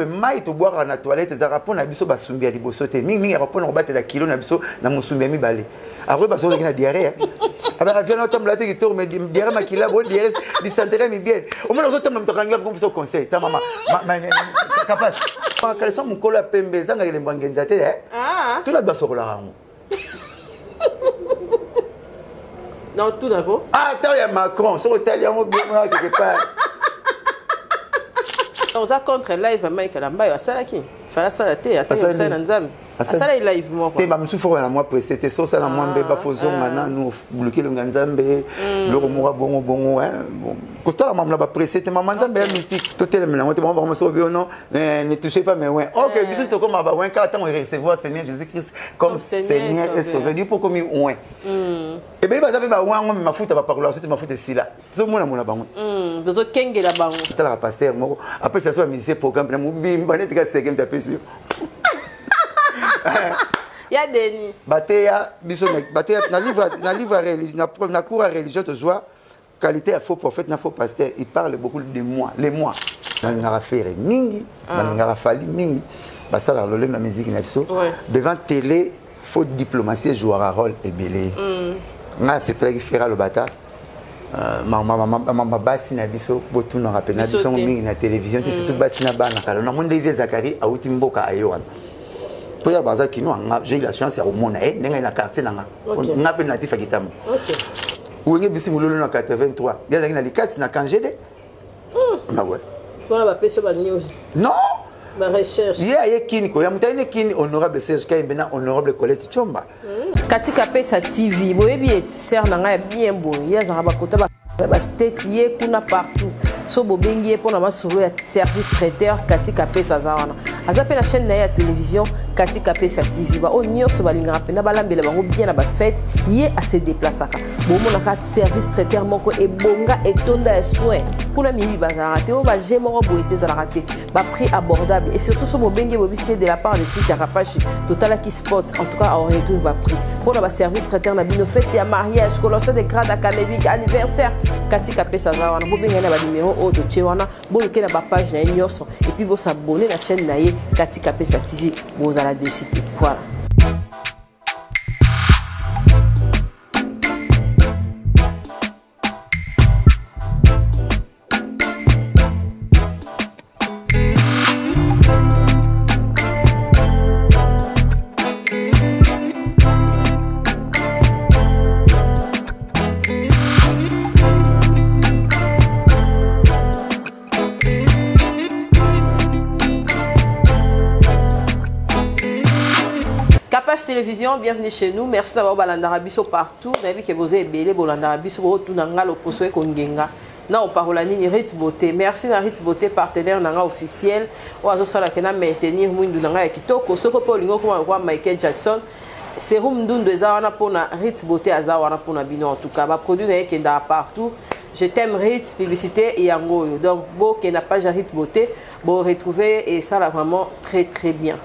mai to boire na toilette za rapport na biso basumbi ya liboso te mingi rapport na batela kilo na biso na musumbi ya mibale après baso na diarrhée avec avion autom la te qui tourne diarrhée makila bo diarrhée dysenterie mi bien au moins autom na mtokanga comme ça conseil ta maman capable pas qu'elle soit mon cola pembe za ngale mbangenza te tout la baso la rango non tout d'accord attends il y a Macron sur italien quelque part on a contre live Michael Ambayo asalaki fala sala te atanga sana nzambe asala live moko te ba msufu na moi précédé so sala moi mbeba fozonga na nous bloquer le nzambe le romora bongo hein bon kotala mamla ba précédé maman nzambe mystique totel melango te ba so bien non ne touchez pas mais ouais OK biso to comme ba ouais quand on recevoir Seigneur Jésus-Christ comme Seigneur et Sauveur du pour comme ouais et bien ba zabe ba ouais on mafuta ba parole ensuite mafuta sila so mona mona bango bezo kengela bango tala pasteur moko après ça soit musicien programme na mubimba net ka segem ta pesu ya deni bateya biso bateya na livre religieux na cours religieux de joie qualité à faux prophète na faux pasteur il parle beaucoup de moi les mois na rafere mingi na rafali mingi basala lolé na musique na biso devant télé faut diplomatie jouer un rôle et belé na c'est pas qui fera le bata mama basi na biso botu na rappel na biso mingi na télévision c'est surtout basi na bana kala na monde vie Zakari auti mboka ayoana pour ya baza kino j'ai eu la chance ya omona nenga na quartier nanga ngape natif akitambo ouenge bisi mulolo na 83 ya zangi na likasi na kangede na ouais voilà ba peso ba news non ba recherche ya kini ko ya mutane kini honorable Serge Kayembe na honorable Colette Chomba katika pesa TV boyebi ser nanga ya bien boy ya zanga bakota ba state ye kuna partout so bobengi pour na masolo ya service traiteur katika pesa zawana azape la chaîne na ya télévision katika pesa TV ba onyo so balinga pena balambela bango bien na ba fête ye a se déplacer bomona ka service traiteur moko ebonga etonda ya soin kuna mibi bazara te o ba jemo boete za raté ba prix abordable et surtout so bobengi bobisi de la part de site ya Rapachi Total qui sport en tout cas on retrouve ba prix pour na ba service traiteur na bino fête ya mariage colossal de grade académique anniversaire katika pesa zawana bobenga na ba numéro de Tchewana, bon que la page na Nyoso et puis vous s'abonner à la chaîne naie Katika Pesa TV, vous allez décider. Voilà. Télévision, bienvenue chez nous. Merci d'avoir balandara biso partout. On a vu que vous avez belé balandara biso tout nanga lo poswe kongenga. Na o parolani Ritz Beauté. Merci na Ritz Beauté partenaire nanga officiel. O azo sala kena maintenir mwindu nanga ya kitoko. Soko po lingo kwa Michael Jackson. Serum ndundo ezawana pona Ritz Beauté azawana pona bino en tout cas. Ba produit na yekenda partout. Je t'aime Ritz publicité et yangoyo. Donc bo que n'a pas Ritz Beauté, bo retrouver et ça là vraiment très très bien.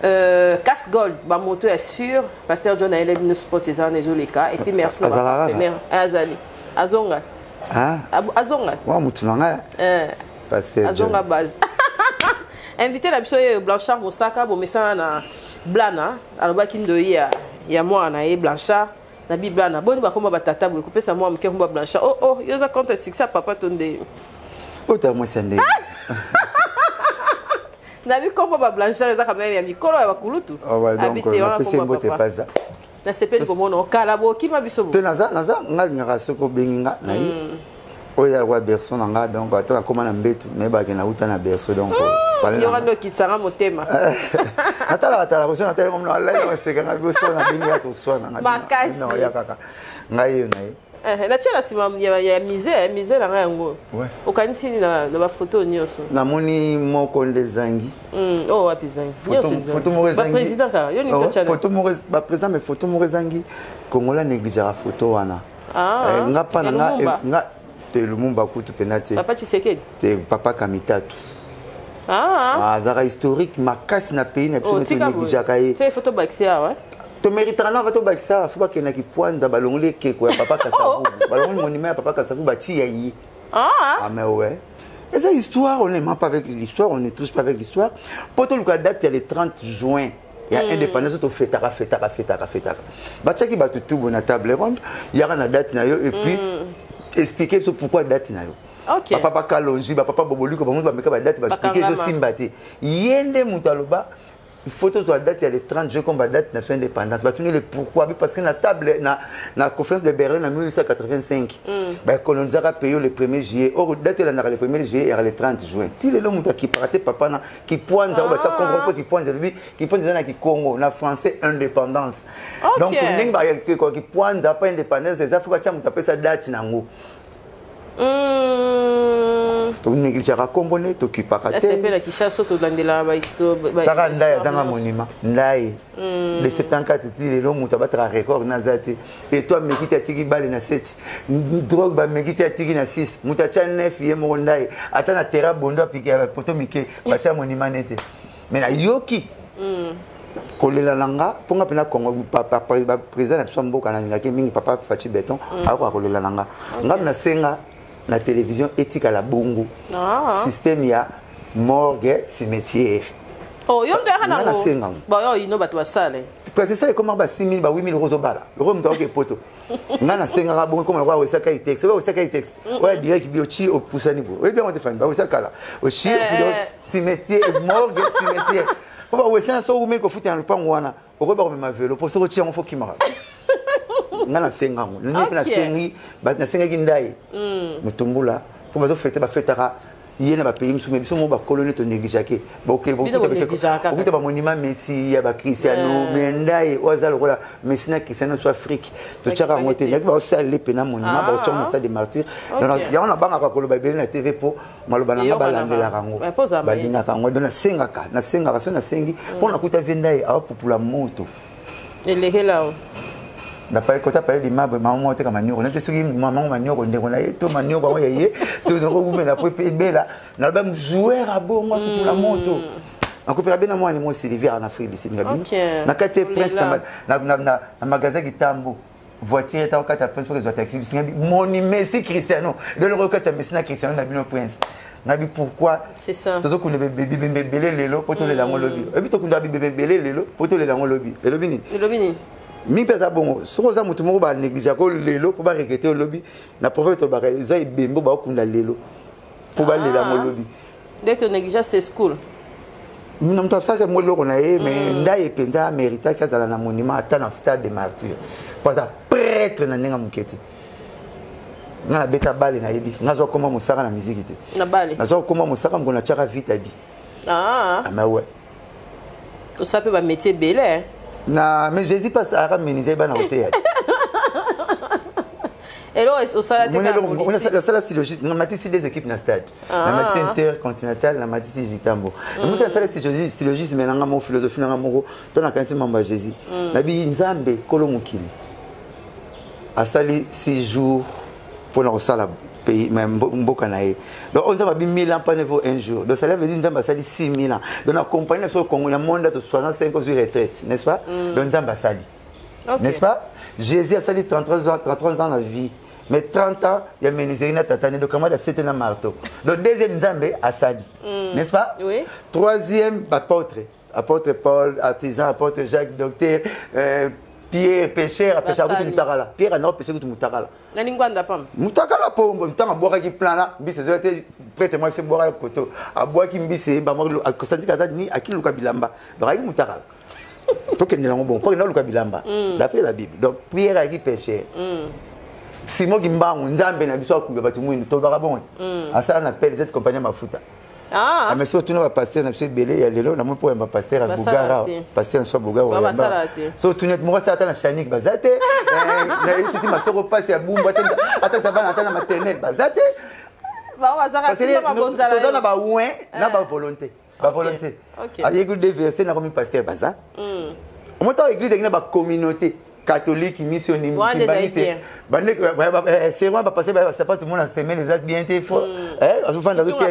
Casse Gold, ma moto est sûre. Pasteur John a élève nos spots et ça, et puis merci à partenaire. Azali. Azonga. Azonga. Wa mutunanga. Azonga base. Invité la biso Blanchard Mosaka, bon message na Blana, aloba kindo ya moi na Blanchard, na bi Blana. Boni ba komba batata bo couper ça moi mke komba Blanchard. Oh yoza compte ça papa tonde. Oh ta moi sende. Na vu comment ba Blanchard za kamera ya mikolo ya bakulutu habité on pese mbote paza na sepeli ko mono kala bo kima biso bo te naza ngal ngaka soko benginga na yi oya wa berso nanga donc atala koma na mbetu na ba ke na uta na berso donc parler yo rando kitsanga motema atala ko sona tele ngomno ala yo seka na biso na binga to sona makasi no ya kaka ngai na yi na tshela sima ya mise na yango okanisi na ba photo nyoso namoni moko ndezangi oh wapi zangi photo mo ba président ka yo ni to tshela photo mo ba président mais photo mo zangi kongola négligera photo wana nga pa nga te Lumumba kutu penati papa Tshisekedi te papa Kamitatu zara historique makasi na pays na biso to négligera kai te photo baxia ouais to méritera na vato bakisa fuba kena ki pwanza balongole keko ya papa Kasavu balongole monument ya papa Kasavu bati ya yi mais ouais Et cette histoire, on n'aime pas avec l'histoire, on ne touche pas avec l'histoire. Pour tout le date, il y a le 30 juin. Il y a indépendance, il fait tara. Bachaki va tout bon à table ronde, il y a une date et puis expliquer pourquoi date na yo. OK. Papa Kalonji, papa Bobolu ko ba meka ba date ba expliquer je simbate. Yende mutaloba photo sur la date, il y a les 30 jours comme la date de l'indépendance. Bah, tu sais le pourquoi? Parce que la table, la conférence de Berlin en 1885, bah, colonisateurs a payé le 1er juillet. Or, la date, il y a le 1er juillet et le 30 juin. Si les gens qui partent, papa, qui pointent, qui pointent qui Congo, na français indépendance. Donc, qui pointent, pas indépendance, les Africains ont appelé sa date nango. Tu négliges à componer, tu occupes à rater. C'est la qui chasse autour de la histoire. Taranda ya zanga monument. Ndai. Le 74 les longs muta battra record nazati. Et toi me quitte tiki bali na 7. Drogue ba me quitte tiki na 6. Muta cha 9 ye mo ndai. Ata na terra bondo apiki ba poto mike ba cha monument nete. Mais na yoki. Kolela langa ponga pena Congo papa président na Somboka na ngaki mingi papa Fachi Beton ako kolela langa. Ngam na senga la télévision éthique à la bongo. Système ya morgue cimetière. Oh, yon de hana ngo. Ba yo ino batwa sale. Parce que ça est comme ba 6000 ba 8000 euros au bala. Le rome donc poto. Ngana senga ga bongo comme wa wesaka i texte. Wa wesaka i texte. Wa direct bio chi au pusani bo. Oui bien on te fan ba wesaka la. Au chi cimetière morgue cimetière. Papa wesana so umel ko futi en lupango wana. Au ba ma vélo pour se retirer on faut qu'il mara. Ngana senga ngo ni na sengi ba na senga kindai mutumbula pour bazo fêter ba fêtera yena ba pays musume biso mo ba colonie to négligé ba OK ba monument Messi ya ba Cristiano mendai ozalo kola Messi na Cristiano so Afrique to chaka ngote nek ba osale pena monument ba choma stade des martyrs ya on a banga ka koloba bele na TV po maloba na ba landela rango ba linga ka ngo dona senga ka na senga so na sengi pour na kuta vendai a popula moto elekela d'après quand tu appelles l'immeuble maman tu comme manio on était sur maman manio on est on a tout manio ba yeye tout on met la PPB là na ba joueur à bon moi pour la moto en coopéra bien moi ni moi Sylvia en Afrique ici na kate prince na magasin Gitambo voiture est en kate prince parce que doit taxi mon Messi Cristiano de le record Messi na Cristiano na bino prince nabi pourquoi c'est ça tozo kuna bébé belé lelo poto le lango lobby et puis to kuna bébé belé lelo poto le lango lobby et lobby ni mi pesa bongo soko za mutu moko ba négligé ko lelo pour ba regretter au lobby na prophète ba za ibembo ba kunda lelo pour ba lela mo lobby dès que négligé c'est school nous n'avons ça que moi loko na e mais ndai penza mérita kasi dans la monument ata na stade des martyrs parce que prêtre na nenga muketi na beta bale na yebi ngazo koma musaka na musique te na bale ngazo koma musaka ngona chaka vite abi mais ouais ça peut ba métier belé na mais Jésus passe à ramener ba na hôtel et là au salade on a la salle stylogique on a ici des équipes na stade na match intercontinental na match Zitambo on a la salle stylogique mais na mo philosophie na mo to na kanisi mamba Jésus na bi nzambe kolo mukili a sali 6 jours pour la salle pays même mboka na ye donc on va 1000 ans pas niveau un jour donc ça veut dire nzamba sali 6000 ans donc la compagnie sur Congo la monde de 65 ans sur retraite n'est-ce pas donc nzamba sali n'est-ce pas Jésus a sali 33 ans la vie mais 30 ans il y a Ménizérina Tatane donc comment c'était un marteau donc deuxième nzambe a sali n'est-ce pas oui troisième apôtre Paul artisan apôtre Jacques docteur Pierre pêcheur pêcheur tout mutakala Pierre non pêcheur tout mutakala na ningwanda pam mutakala pombo mutanga boka ki plan là mbise zo te prête moi c'est boka koto a boka ki mbise ba mo Constantin Kazadi ni akiluka bilamba donc ayi mutakala to ke nela bon ko na luka bilamba d'après la Bible donc Pierre a qui pêcheur Simon Gimbangu nzambe na biso akubya batu mwini to baka bon asa na appelle cette compagnie mafuta mais surtout nous va passer na belé ya lelo na mo pour un pasteur à Bougara pasteur soit Bougara surtout net mo ça na chanik bazate na c'était ma soko passe ya bumba ata ça va na maternelle bazate ba wazaka sima ba bonzala to na ba ouin na ba volonté ayi que des versets na comme pasteur baza on ta église na ba communauté catholique missionnaire bande c'est moi ba passer ba c'est pas tout le monde a semé les actes bien té fort souvent dans d'autres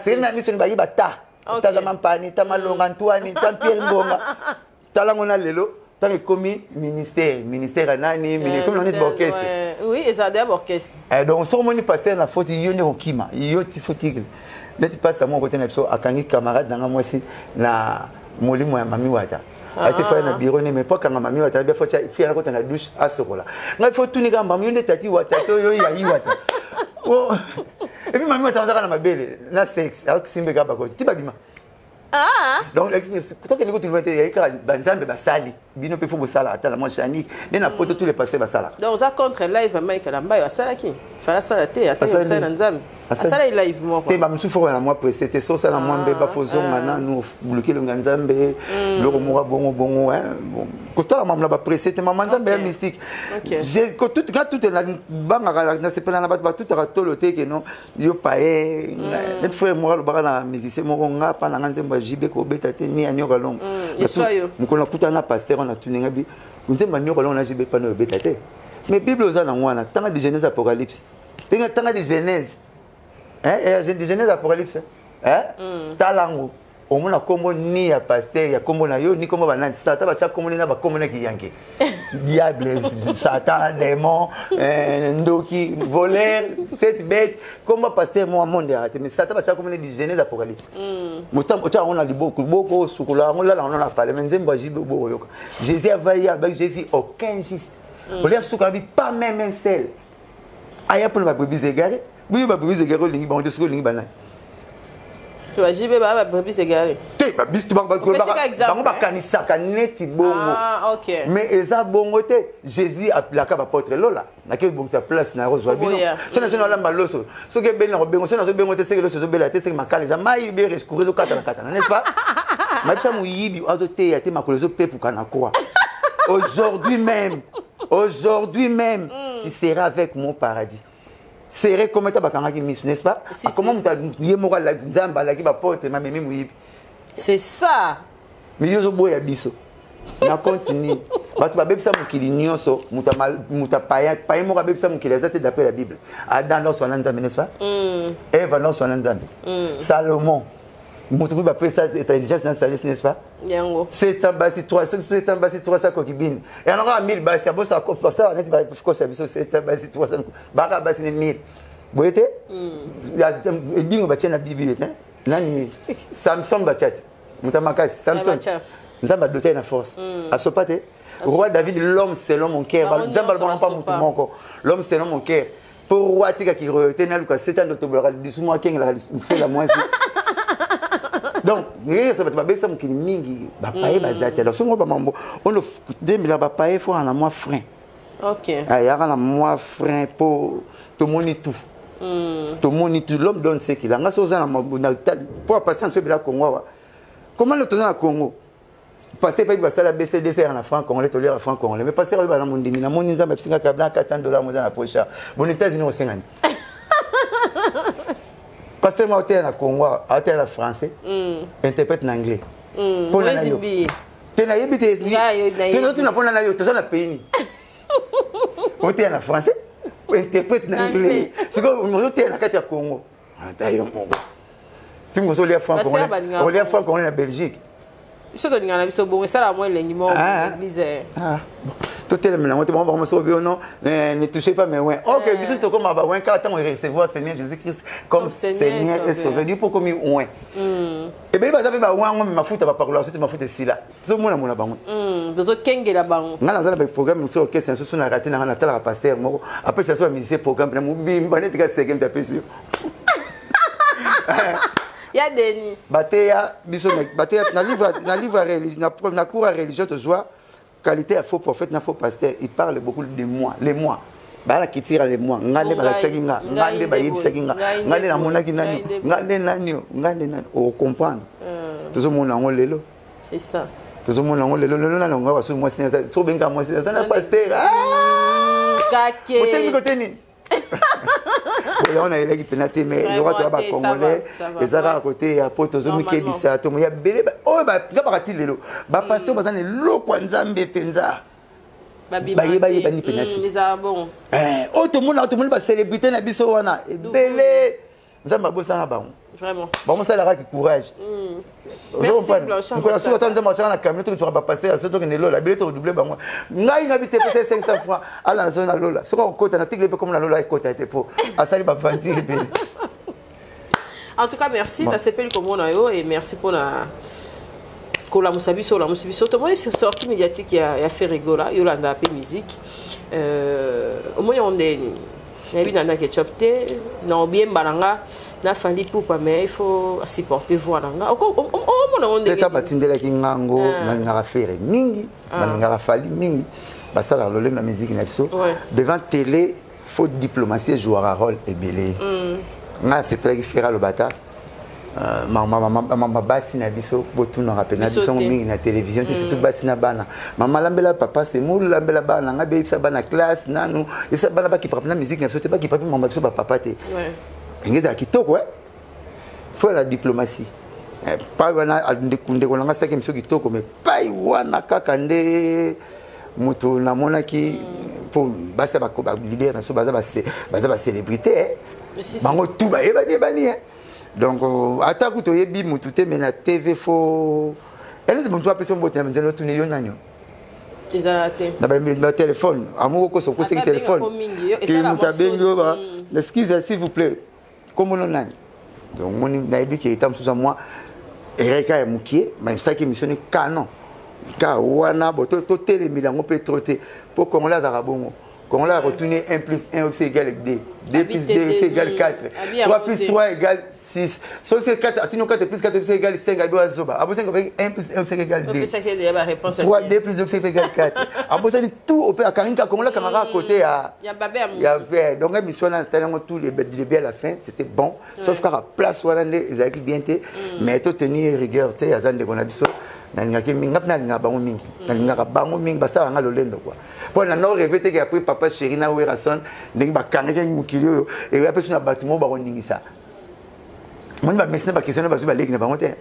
c'est na mission ba yibata ta zaman pani ta malonga ntwani ta pierre mbonga tala ngona lelo tant que commis ministère anani comme on est orchestre oui et ça d'abord orchestre donc so moni pasteur na faute yone okima yoti fotique net passe à mon côté na biso akangi camarade nanga mwasi na molimo ya mami wata assez fait na bureau mais pas quand mami wata bien faut faire côté na douche à sokola ngai faut tout ni gamba yone tati wata to yo ya wata oh et puis mami wata nzaka na mabele na sexe avec simbe gaba ko tibabima donc toi que tu veux dire que banzambe basali bino pe faut bosala ata la moi chani na poto tous les pasteurs basala donc ça contre live Michael Ambayo asala ki fala sala te ata ça nzambe asala live moi te ba msufu na moi précédé so ça na moi mbeba fozonga na nous bloquer le nzambe le moura bongo hein bon ko la mamla ba précédé maman nzambe mystique j'ai quand tout na banga na sepela na ba tout ra tolote que non yo paé net frère moi le banga na musicien mo nga pa na nzambe jibe ko beta te ni anyo galong mukona kutana pasteur on a tout ninga bi nzambe anyo galong na jibe pa no beta te mais bible oza na ngwana tanga de Genèse Apocalypse tanga de Genèse de Genèse Apocalypse talango omona kombo ni ya pasteur ya kombo na yo ni kombo banani satan ba cha kombo na ba kombo na kiyanke diable satan démon ndoki voleur cette bête kombo pasteur mo monde arrêté mais satan ba cha kombo di Genèse Apocalypse mutam cha on a di boko sukula on là on a parlé mais nzemba jibe bo yoka Jésus a vaillé avec j'ai vu aucun juste on lui a sukula bi pas même un seul aya pour ba brebis égaré oui ba brebis égaré lingi ba on te sukula lingi banani tu vas jibe ba brebis égaré te ba bistu ba kanisa kaneti bongo OK mais eza bongo te Jésus appelaka ba porte lola na ke bongo sa place na rozwa bino so na la maloso so ke ben na bengo so na so bengo te se lo so bela te se makala za mai be rescourir zo kata n'est-ce pas mabisa muyibi azo te ya te makolezo pe pour kana quoi aujourd'hui même tu seras avec mon paradis. C'est comme ta bakanga qui miss, n'est-ce pas? Comment tu yemora la nzamba la qui va porter ma mimi muyibi. C'est ça. Mais yo boya biso. Na continue. Batu ba bebisa mukili nyonso muta paya moko bebisa mukili azate d'après la Bible. Adam dans son nzambe, n'est-ce pas? Eve dans son nzambe. Salomon mutu ba pesa intelligence na sagesse, n'est-ce pas? Yango. C'est ça basi 3 ça kokibine. Et on aura 1000 basi abosa ko ça net ba ko ça biso c'est ça basi 300 baka basi ni 1000. Boyete? Ya bingo ba tena Bible hein. Nani Samson ba chat. Mutamaka Samson. Nzamba doté na force. Asopate. Roi David l'homme selon mon cœur. Nzamba pas mutu moko. L'homme selon mon cœur. Pour roi tika ki retena luka 7 ans d'octobre disuma kenga la fait la moitié. Donc, ça va être ça qui mingi ba paye bazate. Alors, on le 2000 ba paye faut en moi frein. OK. Ah, y a un moi frein pour tout monde tout. Tout monde tout l'homme donne ce qu'il a. Nga soza na pour passer en ce bila Congo. Comment le toza na Congo? Passer pas ba sala BCDC en franc congolais to lire franc congolais. Mais passer ba na mondimi na moni nzamba psinga kabla $400 moza na pocha. Bon États-Unis au 50. Parce que moi, je suis Congo, je suis français, interprète en anglais. Pour la nayo. Tu n'as pas été c'est nous qui n'avons pas nayo, tu es un pays. On est en français, interprète en anglais. C'est comme nous sommes en Congo. D'ailleurs, mon gars. Tu me souviens franc congolais. On est franc congolais en Belgique. Je suis en Belgique, mais ça la moins l'église. Ah. Tout est là, on te prend vraiment sauver ou non, ne touchez pas mes ouins. Ok, bisous to comme aba ouin quand on recevoir Seigneur Jésus-Christ comme Seigneur et Sauveur. Dieu pour comme ouin. Et bien bah ça fait bah ouin moi ma foot ba parler ensuite ma foot ici là. C'est moi na ba ouin. Bezo kenge la ba ouin. Ngala za ba programme sur orchestre sur na raté na tala pasteur moko. Après ça soit musicien programme na mubi mbane tika segem ta pesio. Ya Denis. Bateya biso bateya na livre religieux na cours religieux de joie. Qualité à faux prophète, na faux pasteur, il parle beaucoup de moi, les mois. Bala qui tire les mois, ngale bala tsakinga, ngale ba yibsakinga, ngale na monaki nani, ngale nani, on comprendre. Tout le monde en lelo. C'est ça. Tout le monde en lelo, lelo na ngwa so moi c'est trop bien ka moi c'est na pasteur. Kake. Hôtel côté ni. On a élève pénaté mais il y aura tout ba congolais, et ça va à côté à Potozomi Kebisa, to ya belé oh ba parti lelo. Ba pasteur bazane loko nzambe penza. Ba ni pénaté. Les bon. Oh tout le monde ba célébrité na biso wana belé. Nzamba bosa na ba. Vraiment. Bon, ça la courage. Merci Blanchard. On a souvent entendu marcher dans la camion tu vas pas passer à ce truc ne lola, billet redoublé ba moi. Ngai n'habite peut-être 500 francs à la zone lola. Ce qu'on côté na tigre comme la lola côté était pour à ça il va vendre. En tout cas, merci ta CPL comme on a eu et merci pour la Kola Musabiso, la Musabiso. Tout le monde est sorti médiatique, il a fait rigoler, il a appelé musique. Au moins on est vu dans la ketchup té, non bien balanga, na fali pour pas mais il faut supporter voir là. On est peut-être batindela kingango, na ngara faire mingi, na ngara fali mingi. Bah ça la lolé na musique na biso. Devant télé, faut diplomatie jouer un rôle et belé. Nga c'est pas qui fera le bata. Maman basi na biso botu na rappel na biso mingi na télévision c'est surtout basi na bana. Maman lambela papa c'est moule lambela bana nga be ça bana classe nanu. Et ça bana ba qui prend la musique na biso c'est pas qui prend maman biso ba papa te. Ouais. Ngeza kitoko ouais. Faut la diplomatie. Pas wana ndekunde ko nga saki biso kitoko mais pas wana kaka nde mutu na mona ki pour basi ba leader na so baza ba célébrité. Bango tout ba eba bani hein. Donc attaque to yebi mututé mais na TV fo elle de monto appeler bote na nzelo tuni yo nanyo ezalate na ba téléphone amuko ko so ko c'est téléphone qui mutabengo ba excusez s'il vous plaît comme on nani donc mon na yebi ki etam sous moi ereka ya mukie mais ça qui missionné canon ka wana boto to télé milango pe troté pour qu'on la zarabongo. Quand on a retourné 1 plus 1 c'est égal 2. 2 plus 2 c'est égal 4. 3 plus 3 égale 6. Sauf que 4 plus 4 c'est égal 5. Après 1 plus 1 c'est égal 2. 3 2 plus 2 c'est égal 4. Après ça tout au père Karinka comme là camarade à côté il y avait donc la mission là tellement tous les bébés à la fin c'était bon sauf qu'à la place voilà les acquis bien mais tout tenir rigueur té azan de bonabiso nangaki minga na ninga bango mingi nangaka bango mingi basala nga lolendo quoi pour na no rêver que après papa chéri na werason ndenge bakangaki mukili et après sur na bâtiment ba koningisa mon ba mesina ba question ba zo ba leki na bango te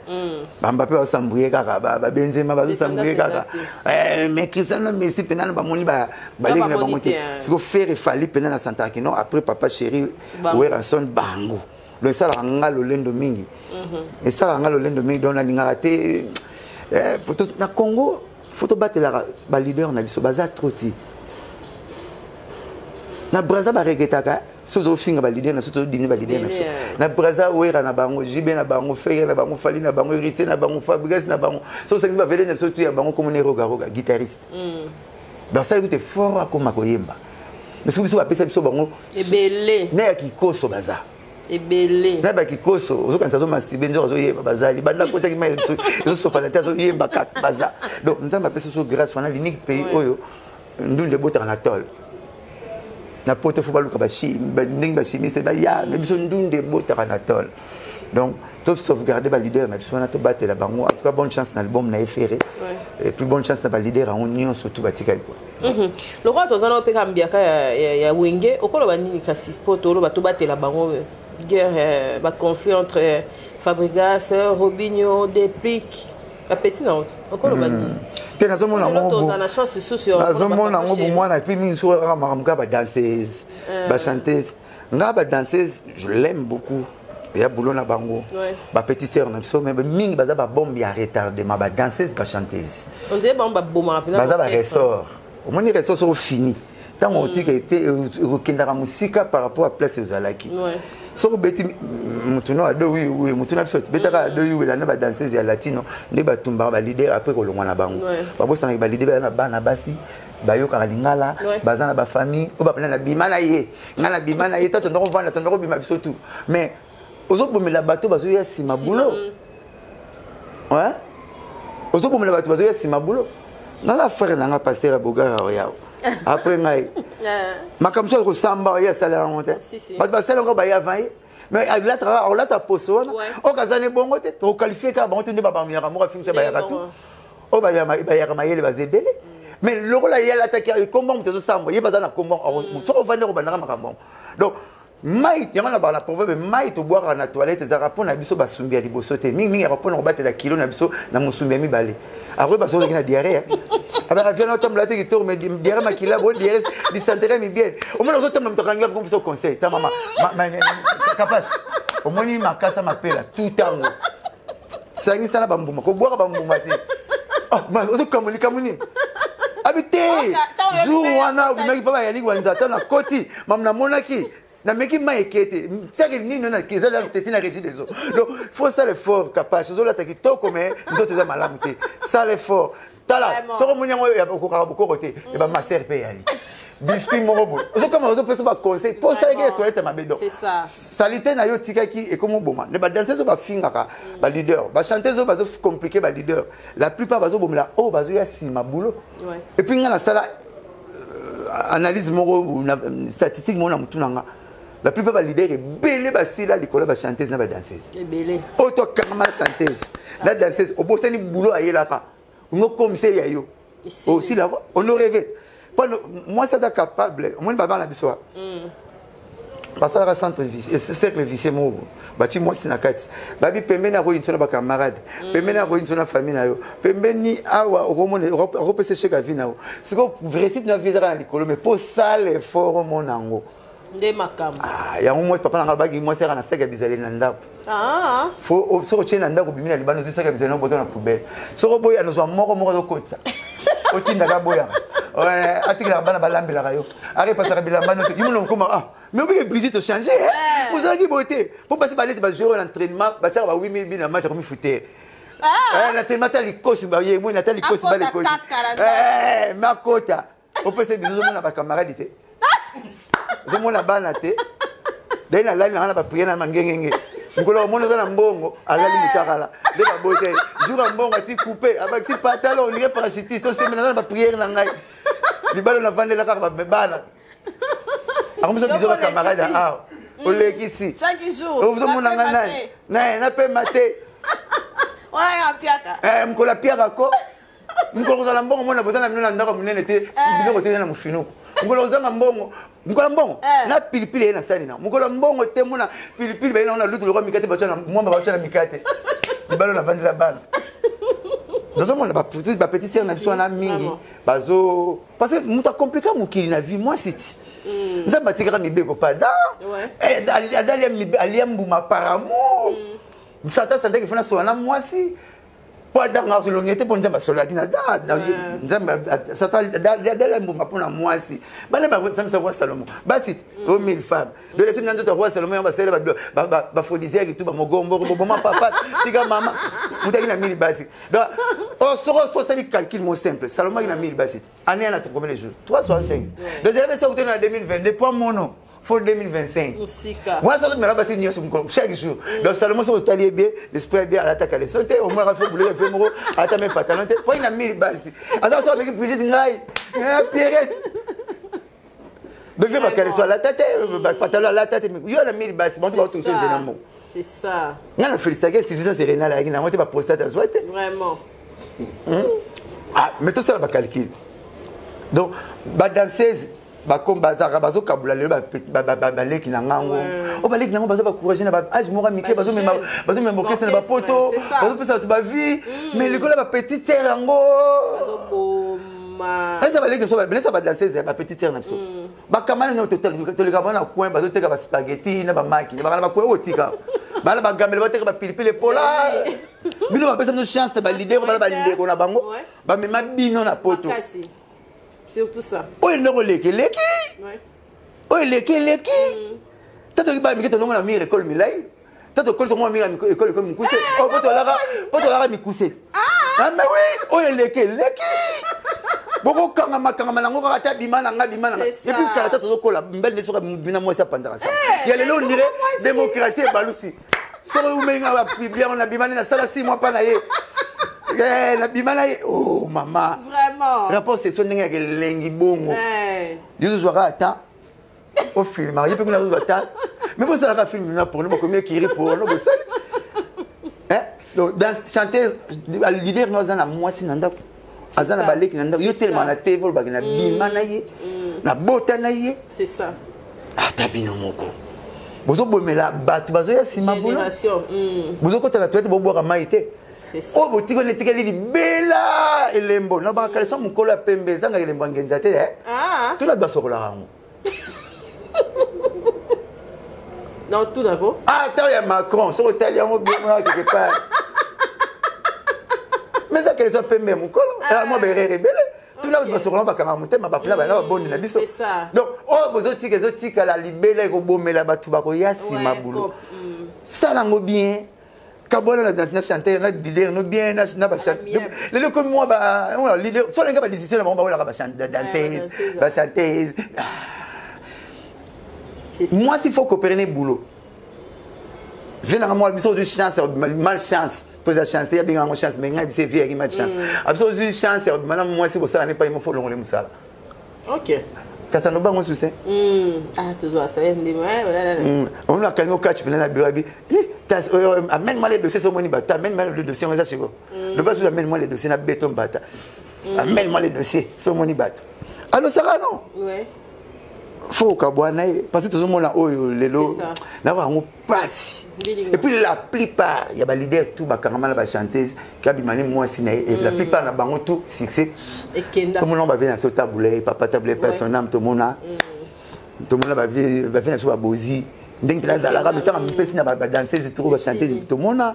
ba Mbappé ba sambouye kaka ba Benzema ba zo sambouye kaka mais Cristiano Messi penana ba moni ba leki na bango te ce que faire fallait penana na Santa Kino après papa chéri werason bango le sala nga lolendo mingi et ça nga lolendo mingi donc na ninga te na Congo faut battre la leader na biso baza troti na Braza ba regretaka sozo finga ba leader na sozo dini ba leader na na Braza wera na bango jibe na bango feye na bango fali na bango hérité na bango Fabrice na bango so ça ba vele na sozo ya bango comme roga guitariste dans ça il était fort à comme koyemba mais ce que biso ba pesa biso bango ebele na ya kikoso baza ebele na ba kikoso ozokanisa zo mastibenzo zo yeba bazali banda kota ki mai zo sopalata zo yemba kat baza donc nzamba pesa so grâce wana l'unique pays oyo ndunde bota na tol na poto fo baluka ba chi nding ba chimiste ba ya mais biso ndunde bota na tol donc tout sauvegarder ba leader na biso wana to battre la bango en tout cas bonne chance na album na eféré et puis bonne chance na ba leader en union surtout batikali quoi. Le roi tozana opeka mbiaka ya wenge okolo banini kasi poto lo bato batela bango guerre ba conflit entre Fabregas Robinho Deplique la petite honte okolo banini te nazomona ngo tozana chance sur nazomona ngo mwana puis mingi so ramaka ba danseuse ba chanteuse nga ba danseuse je l'aime beaucoup et ya boulot na bango ba petite sœur na biso mais mingi baza ba bombe ya retardement ba danseuse ba chanteuse on dirait ba bomba rapidement baza ba ressort au moins ressort sont fini tant on dit que était rekendara musika par rapport à place aux alaki so beti mutuno ado oui mutuno biso betaka ado oui la na ba danseuse ya latino ne ba tumba ba leader après ko longwa na bango ba bossa na ba leader na bana basi bayoka lingala bazana ba famille o ba na bimana ye ngana bimana ye tato ndoko vanda ndoko bima biso tout mais ozobomela bato bazo ya sima boulot ouais ozobomela bato bazo ya sima boulot na la frère nanga pasteur Bogara yao après ngai makamso ko samba ya sala monte bato basala ngo ba ya vai mais on l'a ta poso o kazane bongo te to qualifier ka bongo te ba ba miaka mo ka finisa ba ya katu o ba ya mayele ba zebele mais le rôle ya l'attaquer combat mo te samba ye bazana combat mo to vendre ko banaka makambo donc mai yanga na bala proverbe mai to boire na toilette za rapona biso basumbi ya liboso te mingi ya rapona ko batela kilo na biso na musumbi ya mibale après baso na diarrhée aba vient autant la tête qui tourne mais diarrhée makila bo diarrhée dysenterie mi bien au moins autant même to kanga comme ça conseil ta maman capable Au moins, il m'a cassé ma pelle tout le temps. Ça y est, ça n'a pas boum. Qu'on boit pas boum. Oh, mais on se camoni camoni. Habité. Jour où on a, on a pas y aller, on a attendu la côte. Maman na monaki. Na meki ma ekete. Ça que ni non na keza la tête na régie des autres. Donc, faut ça l'effort capable. Chose là, t'as qui toi comme nous autres am malamité. Ça l'effort. Tala. Soko munyango ya beaucoup côté. Et ben ma sœur paye ali. Biscuit morobo. C'est comme on peut se conseil. Pour ça que toilette ma bédo. C'est ça. Salité na yo tikaki et comme boma. Ne ba danser so ba fingaka ba leader. Ba chanter so ba so compliqué ba leader. La plupart ba so bomla oh ba so ya sima boulot. Ouais. Et puis ngana sala analyse moro ou statistique mo na mutunanga. La plupart des leaders sont belés, les chanteuses et les danseuses. Belé. Auto kama chanteuse. La danseuse, au bout de boulot à Yelaka. On a commissaire Yayo. Aussi là, on aurait rêvé. Moi, ça est capable. Moi, je vais biswa. Parce que le centre cercle vicieux mo. Bati moi sinakati. Babi pembe na roine sona ba camarade. Pembe na roine sona famille na yo. Pembe ni awa romone repese chez ka vina. C'est que vrai site na visa na likolo mais pour ça l'effort mon ango. Nde makam. Ah, ya umwe papa na bagi moi sera na sega bizale na ndako. Ah. Faut so ko na ndako bimina libano so sega bizale na boto na poubelle. So ko boya no so moko zo kotsa. Otinda ka boya. Ouais, atikala bana balambela kayo. Ari passer bilamba no imuno nkoma ah. Mais oui, Brigitte changer. Vous avez dit beauté. Pour passer ballet ba jouer l'entraînement, ba tirer ba 8000 bin na match comme footer. Ah, l'entraînement ta likos ba yé moi na ta likos ba likos. Ma kota. On peut se bisous na ba camarade té. Je mona bana te dai na lali na ba prier na mangengenge ngolo mona za na mbongo alali mutakala de ba beauté jour mbongo ti coupé avec si pantalon ni parachutiste on se mena na ba prier na ngai libalo na vandela ka ba bana akomo so bizo ba camarade ah olekisi chaque jour on mona ngana na pe maté wala ya piaka mkola piaka ko mkolo za mbongo mona botana mino na ndako munene te bizo ko tena mufinu mukolo zanga mbongo mukolo mbongo na pilipili na sani na mukolo mbongo te muna pilipili ba ina lutu lokwa mikate bachana mwamba bachana mikate libalo na vandela bana dans monde ba petit sœur na biso na mingi bazo parce que muta compliqué mukili na vie moi c'est nzamba tikaka mibeko pada ali mbuma par amour msata sante kifuna so na mwasi pas dans la longété pour nous soladina ça t'a mbuma pour moi si bana ba ça me savoir Salomon basit au 1000 femmes de laisser dans d'autres roi Salomon ba sele ba fodisier et tout ba mogombo bon papa tika maman mutaki na 1000 basit donc on sera ça dit calcul mon simple Salomon il a 1000 basit année à combien de jours 365 donc j'avais sorti en 2022 pour mon nom pour 2025. Moi, ça me rabasse chaque jour. Donc, Salomon, si vous allez bien, l'esprit est bien à l'attaque à les sauter. Au moins, il faut bouler, il faut mourir, attends mes pantalons. Pourquoi il a mis les bases? Alors, ça va me dire, Pierrette. Je vais pas qu'elle soit à la tête, pantalon à la tête. Il y a mis les bases. C'est ça. Il y a la félicité, c'est suffisant, c'est rénal. Il y a pas prostate à souhaiter. Vraiment. Ah, mais tout ça, c'est pas calcul. Donc, danseuse. Comme bazar bazo kabula le balé qui nangango o balé qui nango bazo ba courager na ba âge mora mike bazo même moké na ba poto bazo pesa to ba vie mais le ba petite sœur ngo bazo boma ça balé que ça va danser ba petite sœur na biso ba kamana no total to le kabana coin bazo teka ba spaghetti na ba maki ba ko otika bala ba gamela ba teka ba pilipili pola bino ba pesa no chance ba leader ba leader na bango ba mema bino na poto. Surtout ça. Oh, il ne leki. Oh, il leki. Tato ki ba mi keto na mi école milai. Tato ko to mo mi école comme Mikuse. Oh, poto lara Mikuse. Ah, mais oui, oh, il leki. Boko kanga makanga nango ka ta bimana nga bimana. Et puis kala tato ko la mbel ne soka bina mo sa pandara ça. Il y a les on dirait démocratie et balusi. So ou menga ba biblia on a bimana na sala 6 mois pa na ye. La bimana oh maman vraiment rapport sexuel n'enga que lengi bongo je suis attends au film marié peut qu'on a attends mais pour ça la film na pour nous comme qui rit pour nous ça hein donc dans chanter leader nous ana mwasi nanda azana baleki nanda yo tellement na tv ba na bimana ye na bota na ye c'est ça ah tabino moko bozo bomela batu bazo ya sima bolo bozo kota la toilette bobo ka maïté. Oh, botiko netike li bela elembo na ba kaleso mukolo pembe zanga elembo ngenza te tout la baso ko la rango Non, tout d'accord. Ah, attends, il y a Macron. Sur l'hôtel, il y a un quelque part. Mais ça, qu'elle soit payée, mon col. Moi, je suis rebelle. Tout là, je suis là, c'est ça. Donc, oh, vous avez la libelle, vous avez la batouba, il y a si ma boulot. Ça, là, bien. Kabona na chanter na leader no bien na chanter le comme moi ba leader so les gars ba décision ba ba ba chanter danseuse moi s'il faut coopérer boulot viens à moi biso de chance malchance pour la chance il y a bien une chance mais c'est vie qui mal chance absolument une chance madame moi si vous ça n'est pas il me faut le musala. OK. Kasa no bango souci. Ah toujours ça ndi voilà. On a quand même catch pendant la bureau. Amène-moi les dossiers sur mon ibata, amène-moi les dossiers on les a chez vous. Le bas amène-moi les dossiers na béton bata. Amène-moi les dossiers sur mon ibata. Alors ça va non? Ouais. Faut kabwana parce que tout le monde a oyo lelo na va on passe. Et puis la plupart il y a ba leader tout ba carrément ba chanteuse qui abimani moi sina et la plupart na bango tout succès. Comme on va venir sur taboulé papa taboulé personnel tout le monde va venir sur bozi ndenge la zalaka metanga mpesi na ba danseuse tout ba chanteuse tout le monde a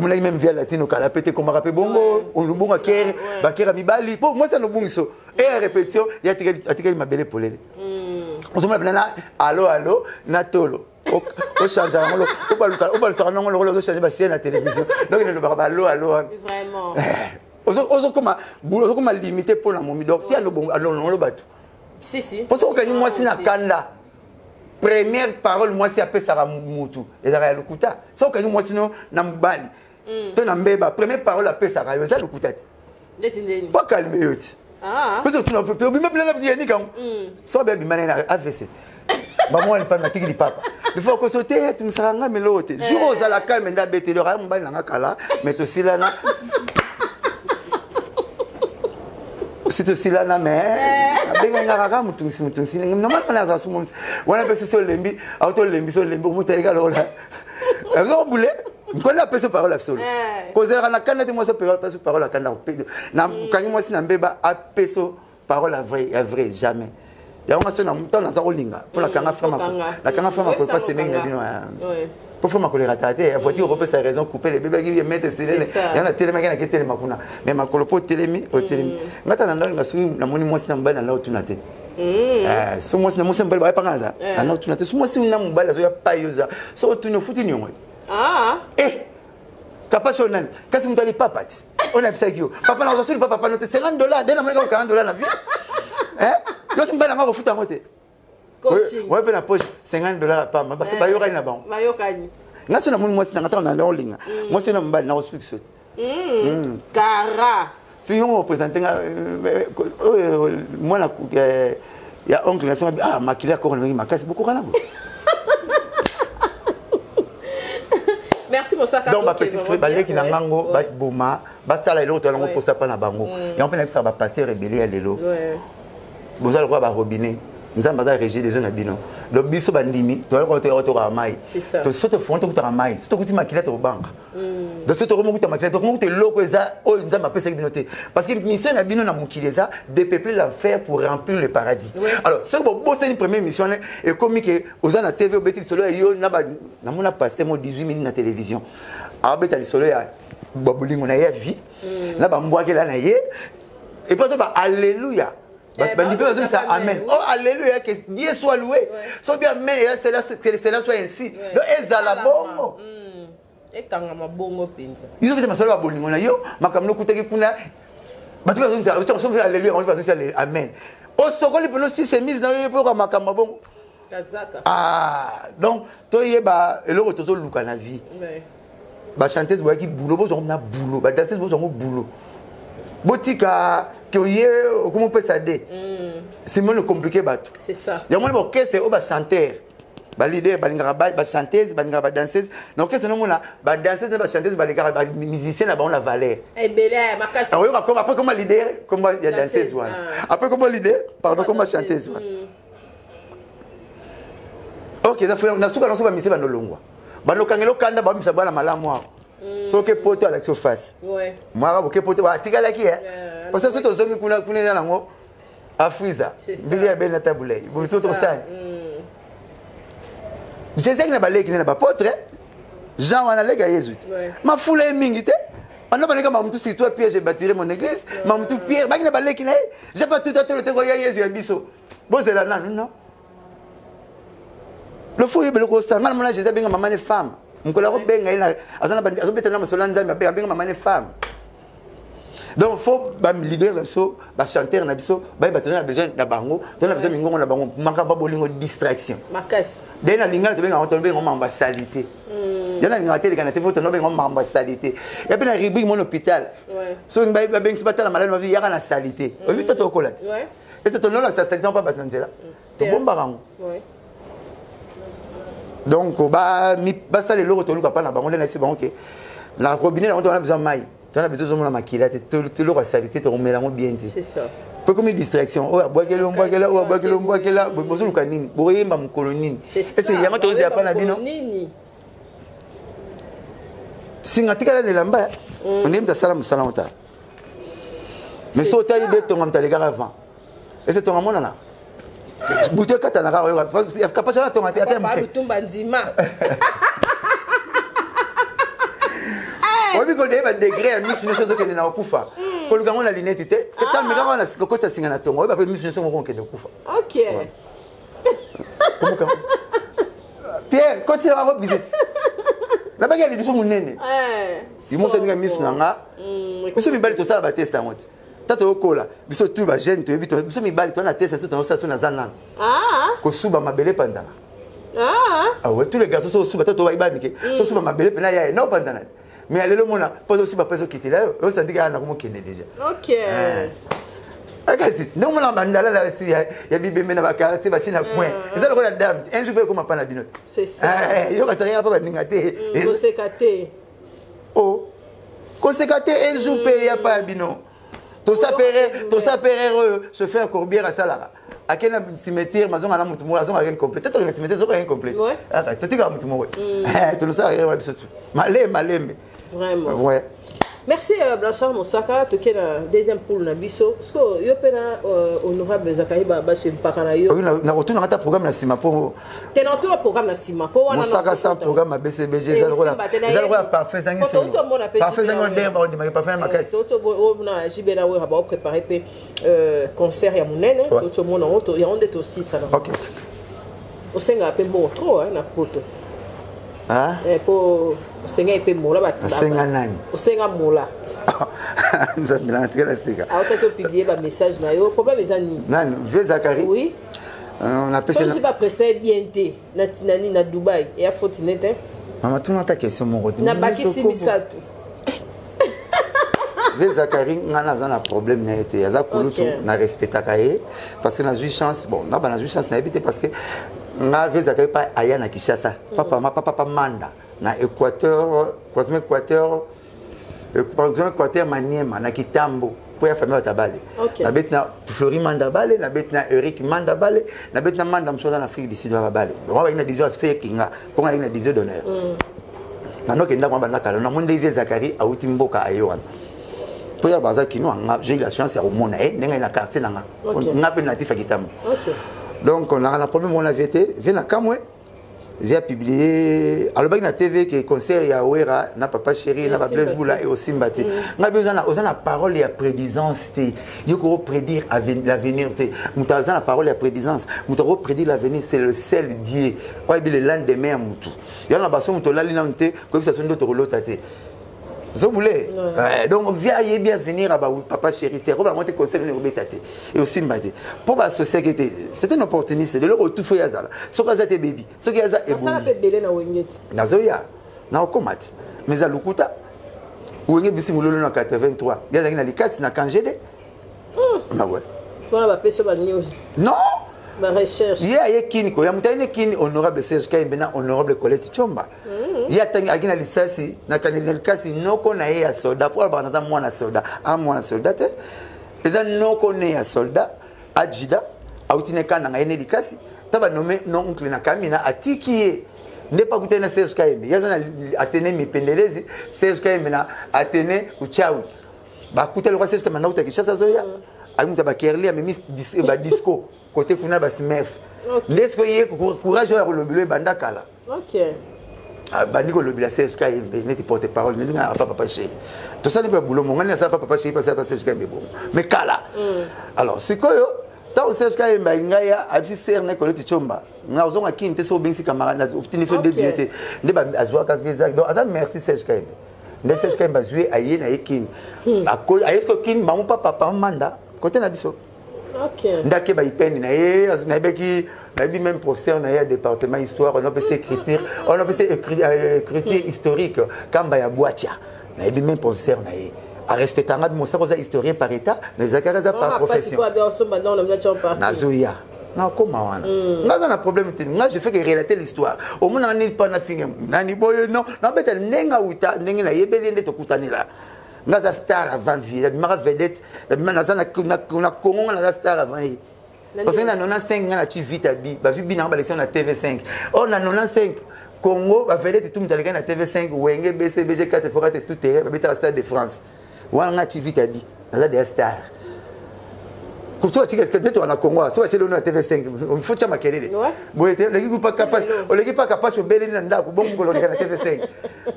même via latino kala pété comme rapé bongo on le bongo kere ba kera mibali pour moi ça no bongo et répétition il y a tika ma belle polele on se met allo natolo au change on va le faire non on changer ba chaîne à télévision donc il ne va pas allo vraiment ozo comme limité pour la momi donc tiens no bongo allo no batu si parce que moi si na kanda première parole moi si appelle ça mutu et ça le kuta ça que moi sinon na mbali to na mbeba première parole appelle ça ça le kuta pas calmer yoti parce que tu n'as fait même la vie ni quand so baby manena AVC ba moi pas matiki di papa il faut que sauter tu me saranga melote jour aux la calme nda bete le ra mbali na kala mais to silana c'est aussi là na mais benga ngaka mutu normalement na za sumu wana pese so lembi auto lembi so lembi muta egalo la azo boulé ngona pese parole absolue kozera na kana te moi so parole la kana na kanyi moi si na mbeba a peso parole vrai jamais ya on a na muta na za olinga pour la kanga fama ko pas semengi na bino pour faire ma colère tâté la voiture repose sa raison couper les bébés qui mettent c'est il y en a tellement qui a tellement makuna mais ma colopo telemi au telemi ngata na ngasu na moni moi na mbala na otunate so moi na mbala ba pangaza na otunate so moi si na mbala zo ya payoza so otunu futi nyongwe capachonane kasi mutali papati on a psakio papa na zo papa note $50 dena mwenga $40 na vie yo simbala ngako futa ngote coaching ouais na poche $50 pas ma parce que bayokani na bango bayokani ngaso na moni moi na ngata na olinga moi na mbali na osuki kara si on représente moi na ya oncle na songa makila ko na makasi beaucoup kana merci pour ça donc ma petite frère balé qui na ngango ba boma basta la lelo to na posta pa na bango et on peut na ba pasteur rebelle ya lelo bozala kwa ba robinet nzamba za régie des zones abino le biso bandimi to la ko to ka mai to soto fonto ko ta mai soto ko ti makila to banga de soto ko mo ko makila to ko te loko eza o nzamba pesa binoté parce que mission na bino na mukileza de peupler l'enfer pour remplir le paradis alors ce que c'est une première mission et comme que ozana TV obeti solo yo na ba na mona passer mo 18 minutes na télévision abeta solo ya babulingo na ya vie na ba mbwa ke la na ye et pas ça alléluia ça amen oh alléluia que Dieu soit loué so bien mais c'est là soit ainsi donc ezala bongo ekanga mabongo penza izo beta masolo babolingo na yo makamno kutaki kuna batu bazonza alléluia on va dire amen o sokoli pelo si chemise na yo pour makamba bongo kazaka donc to yeba eloko tozo luka na vie ba chanteuse boya ki boulot bozo na boulot ba danseuse bozo boulot botika que yé comment on peut s'aider c'est moins compliqué bateau c'est ça il y a moins d'orchestre au ba chanteur ba leader ba lingara ba chanteuse ba lingara ba danseuse donc qu'est-ce que nous on a ba danseuse ba chanteuse ba lingara ba musicien là ba on la valeur belé makasi après comment leader comment il y a danseuse après comment leader pardon comment chanteuse OK ça fait on a souka na so ba misi ba nolongwa ba lokangelo kanda ba misa ba la malamu so que poto à la surface moi que poto atikala ki parce que soto zongi kuna nango afriza bili ya belle na tabulé vous soto ça Jésus n'a pas l'air qu'il n'a pas potre. Jean wana lega Jésus. Ma foule est mingite. On a pas les gars mamtou si toi Pierre j'ai bâti mon église. Mamtou Pierre, ba n'a pas l'air qu'il n'a. J'ai pas tout à tout le temps Jésus ya biso. Bon c'est là non. Le fou est le constat. Mal mon Jésus benga maman et femme. Mon collègue benga ina azana ba azobeta na masolanza benga maman et femme. Donc faut ba libérer biso, ba chanter na biso, ba besoin na bango, on a besoin mingongo na bango, maka ba bolingo distraction. Makas. Dena linga to benga on tomber ngoma ambasalité. Dena linga tele kana te faut tomber ngoma ambasalité. Ya bena rubrique mon hôpital. Ouais. So ngba ba benga sibata la malade ma vie ya kana salité. Obi to chocolat. Ouais. Et to non la salité on pas batanzela. To bomba rango. Ouais. Donc ba mi ba sale loko to luka pa na bango na si bango ke. La robinet on a besoin mai. Tu as besoin de la maquillage, tu l'auras salité, tu l'auras bien. C'est ça. Peu comme une distraction. Oh, bois qu'elle, bois qu'elle, bois qu'elle, bois qu'elle, bois qu'elle, canine. Bourré, ma colonine. C'est ça. Est-ce qu'il y a un autre pas la bino? Si on tika la lamba, on aime ta salam salamota. Mais si on t'a dit ton amta les gars avant. Et c'est ton amon là. Bouteille katanara, il y a capable de ton amta à terme. On dit qu'on est à degré à Miss Nation qui est dans Kufa. Quand le gars a la lunette, quand le gars a la cocotte à Singanaton, on va faire Miss Nation qui est dans Kufa. Ok. Comment Pierre, quand il va avoir visite. La bagarre est de son nez. Ils m'ont dit Miss Nanga. Ils sont mis balles tout ça à la test à moi. Tata okola, biso tu ba jeune tu bito, biso mi bali tu na test tout na station na zanan. Ko suba mabele panzana. Ah ouais, tous les gars sont suba tata wa ibamike. So suba mabele pena ya no panzana. Mais allez le mona, pas aussi pas personne qui était là, on s'est dit qu'il y a un homme qui est déjà. Ok. Non, on a mandala là, il y a bibé mena bakara, c'est bachina point. Et ça le la dame, un jour comme pas la binote. C'est ça. Il y a rien pas ningate. Conséquaté. Oh. Conséquaté un jour il y a pas bino. Tout ça péré se faire courbière à Salara. À quel cimetière, maison à la moutoumou, maison à rien complet. Peut-être que le cimetière sera rien complet. Ouais. Arrête, tu es comme moutoumou. Tu le sais, rien de tout. Malé. Vraiment. Ouais. Merci Blanchard Moussaka, tu es le deuxième poule na biso. Parce que yo pena honorable Zakari Baba sur Mpakana yo. Oui, na retourne dans ta programme na Simapo. Tu es dans le programme na Simapo. Moussaka sans programme à BCBG, ça le parfait zangi solo. Parfait zangi derba on dit mais parfait makasi. Toto na jibena we haba préparer concert ya munene, toto mona auto ya onde aussi ça. OK. O senga pe bon trop na poto. Ah? Pour senga pe mola ba. Senga nani? O senga mola. Nous avons l'entrée la sega. Ah, tu as publié un message là, le problème est ani. Non, vieux Zakari. Oui. On a passé. Je ne pas prester bien té, na Dubaï et à Fortinet. Maman, tu n'as ta question mon retour. Na baki simisatu. Vieux Zakari, on a un problème na été. Yaza kulutu na respecta kaye parce que na eu chance. Bon, na eu chance na habiter parce que na vieux Zakari pas aya na Kinshasa. Papa manda na Équateur, croisement Équateur. Par exemple, Équateur Maniema na Kitambo pour la famille Tabale. Na betna Flori Mandabale, na betna Eric Mandabale, na betna Manda mchoza na Afrique du Sud Babale. On va ina 10 heures c'est kinga pour ina 10 heures d'honneur. Na no kenda kwamba nakala na monde Vieux Zakari a utimboka ayoana. Pour ya baza kino j'ai eu la chance ya omona ndenga ina quartier nanga. Ngape natif à Kitambo. Donc on a un problème on a été vient na Kamwe vient publier alors na TV qui concert ya Wera na papa chéri na Blaise Boula et aussi Mbati na besoin na parole ya prédisance il faut prédire l'avenir muta na parole ya prédisance muta ko prédire l'avenir c'est le seul Dieu quoi il le lendemain mutu ya na baso muto lali na nte ko bisa sondo to lota te vous voulez donc vient bien venir à papa chéri c'est on va monter concert ne obetate et aussi Mbati pour la société c'est une opportunité de le retour fo yazala so kaza te baby so kaza e ça peut belé na wengeti na zoya na okomati mais à lukuta wenge bisi mulolo na 83 yazaki na likasi na kangede na ouais voilà ba peso ba news non ma recherche ya kini ko ya mutane kini honorable Serge Kaimbena honorable Colette Chomba ya tangi akina lisasi na kanel kasi noko na ya soldat pour ba na mwana soldat a mwana soldat te eza noko ne ya soldat ajida autine kana nga ene likasi taba nommé non oncle na kamina atiki n'est pas goûté na Serge Kaimbe ya zana atene mipendelezi Serge Kaimbena atene uchawi ba kuta le Serge Kaimbena uta kishasa zoya amuta ba kerli amemi ba disco côté kuna ba smef n'est-ce que yé courage ya kolobilo banda kala OK. Bandiko le bila Serge Kayembe n'était porte-parole mais n'a pas papa chéri. Tout ça n'est pas boulot mon n'a ça pas papa chéri parce que Serge Kayembe bon. Mais kala. Alors c'est quoi tant Serge Kayembe ngaya abisi ser na koleti chomba. Na ozonga kinte so bensi camarade na obtenir fait débilité. Ndeba azwa ka visa. Donc azam merci Serge Kayembe. Ne Serge Kayembe jouer aye na ekin. Est-ce que kin maman papa manda côté na biso. OK. Ndake ba ipeni na ye na beki même professeur dans le département histoire, on a fait écriture, on a fait écriture historique, quand il y a boîtia, même professeur à respecter mon savoir historien par état, mais ça caresse par profession. Nazoya. Non, comment on a un problème. Moi, je fais que relater l'histoire. Au moins, on n'a pas na fini. Nani boy non, non mais tel nenga uta, nenga na yebeli nde tokutani la. Naza star avant vie, la mara vedette, la naza na Congo na star avant. Parce que dans 95 ans, tu vis ta vie. Tu vis dans la TV5. Or, dans 95, Congo, va faire tout le monde na TV5, Wenge, BC, BG4, Forat, tout est, va mettre à Stade de France. Tu vis ta vie. Dans des stars. Pour toi, tu sais que tu es en Congo, soit tu es dans TV5, il faut que tu aies bon, tu n'es pas capable, on n'est pas capable de faire des choses, bon, on est dans TV5.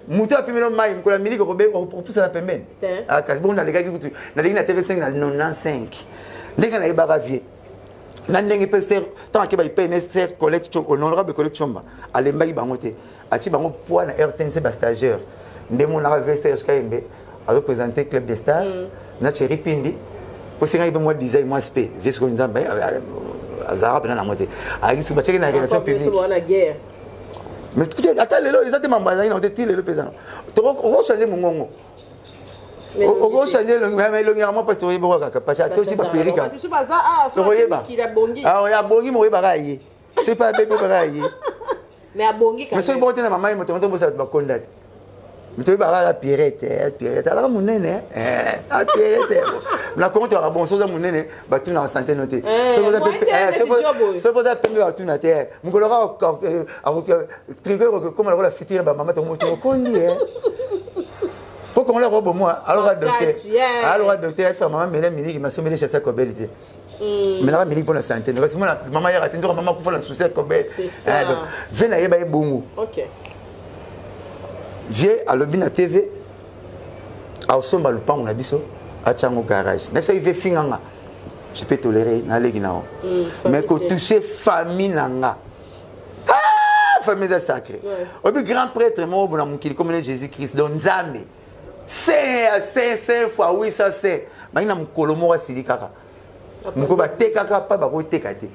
Moutou a pu me nommer, on a mis on pousse la pembe. Ah, bon, on a les gars qui ont na TV5 dans 95. Dès qu'on a eu baravier. Nandenge pester tant que ba PNSR collecte honorable collecte chomba alemba ibangote ati bango poa na RTNC ba stagiaire ndemo na Serge Kayembe a représenté club des stars na Chéri Pindi pour singa ibe moi design moi sp visco nzamba azara bana na moté a gisu ba cheke na relation publique mais tout attends lelo exactement mbaza ina ote tile le pesant to ko changer mongongo on changer le ngama parce que il boka kaka parce que tu pas perika tu pas ça ah so qui a bongi ah ya bongi mo ba rayi c'est pas bébé ba rayi mais a bongi quand mais so bon tena maman moto moto bosa ba kondate moto ba ra pirate ala munene a pirate na comment tu as bon so za munene ba tu na santé noté so bosa pembe ba tu na terre mkolora trigger comme la future ba maman to moto kondi pour qu'on le robe moi alors docteur ça maman mena mini qui m'a sommé chez sa cobelité mais la mini pour la santé parce que moi maman hier attendu maman pour la souci cobel c'est ça donc venez yeba bongo OK vieux à l'obina TV au somba le pan on a biso à chango garage n'est-ce il veut finganga je peux tolérer na legi nao mais que toucher famille nanga famille sacrée au grand prêtre moi bon mon qui comme Jésus-Christ donc Nzambe c'est fois oui ça c'est maintenant mon colomo a sili kaka mon ko ba te kaka pa ba ko te kate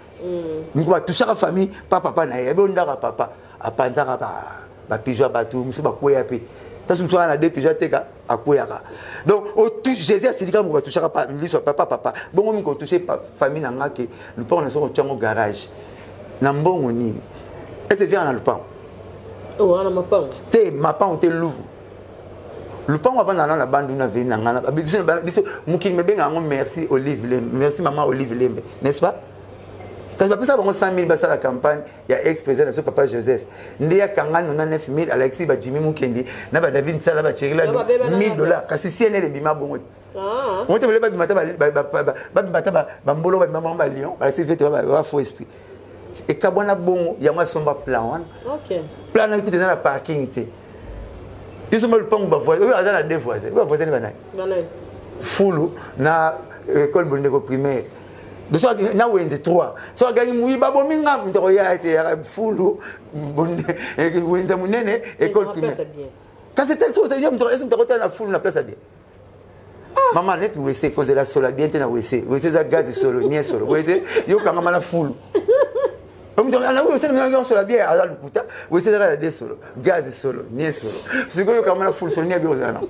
mon ko ba toucher la famille papa na yebe ondaka papa apanzaka ba pigeon batu musu ba koya pe tasu mtu ana de pigeon teka akoyaka donc au tout Jésus a sili kaka mon ba toucher pa liso papa bongo mon ko toucher famille na ngake le pont na so tchango garage na mbongo ni est-ce vient dans le pont oh ana mapang te mapang te louvu le pan avant dans la bande on avait nangana biso mukini mebenga ngo merci Olive Lembe merci maman Olive Lembe n'est-ce pas quand je ça bango 100 000 basa la campagne il y a ex-président de papa Joseph ndia kangana 99 000 Alexis ba Jimmy Mukendi na ba David Sala ba Chirila $1000 kasi siene le bima bongo on te ba bimata ba mbolo ba maman ba Lyon ba c'est fait ba faux esprit et kabona bongo ya ma somba plan OK plan na écoute dans la parking té ils sont le pont voisin oui azana deux voisins voisins banai fulu na école bondeko primaire de soit na wenze 3 soit gagner muiba bominga mtoko ya fulu bonde wenze munene école primaire quand c'était ça c'est mtoko est mtoko na fulu na place bien maman net wese cause la sola bien tena wese za gaz solo nie solo wete yo kanga na fulu on me dit ah oui c'est une sur la bière à l'ukuta oui c'est la des solo gaz solo ni solo c'est que quand on a full sonné bien ça non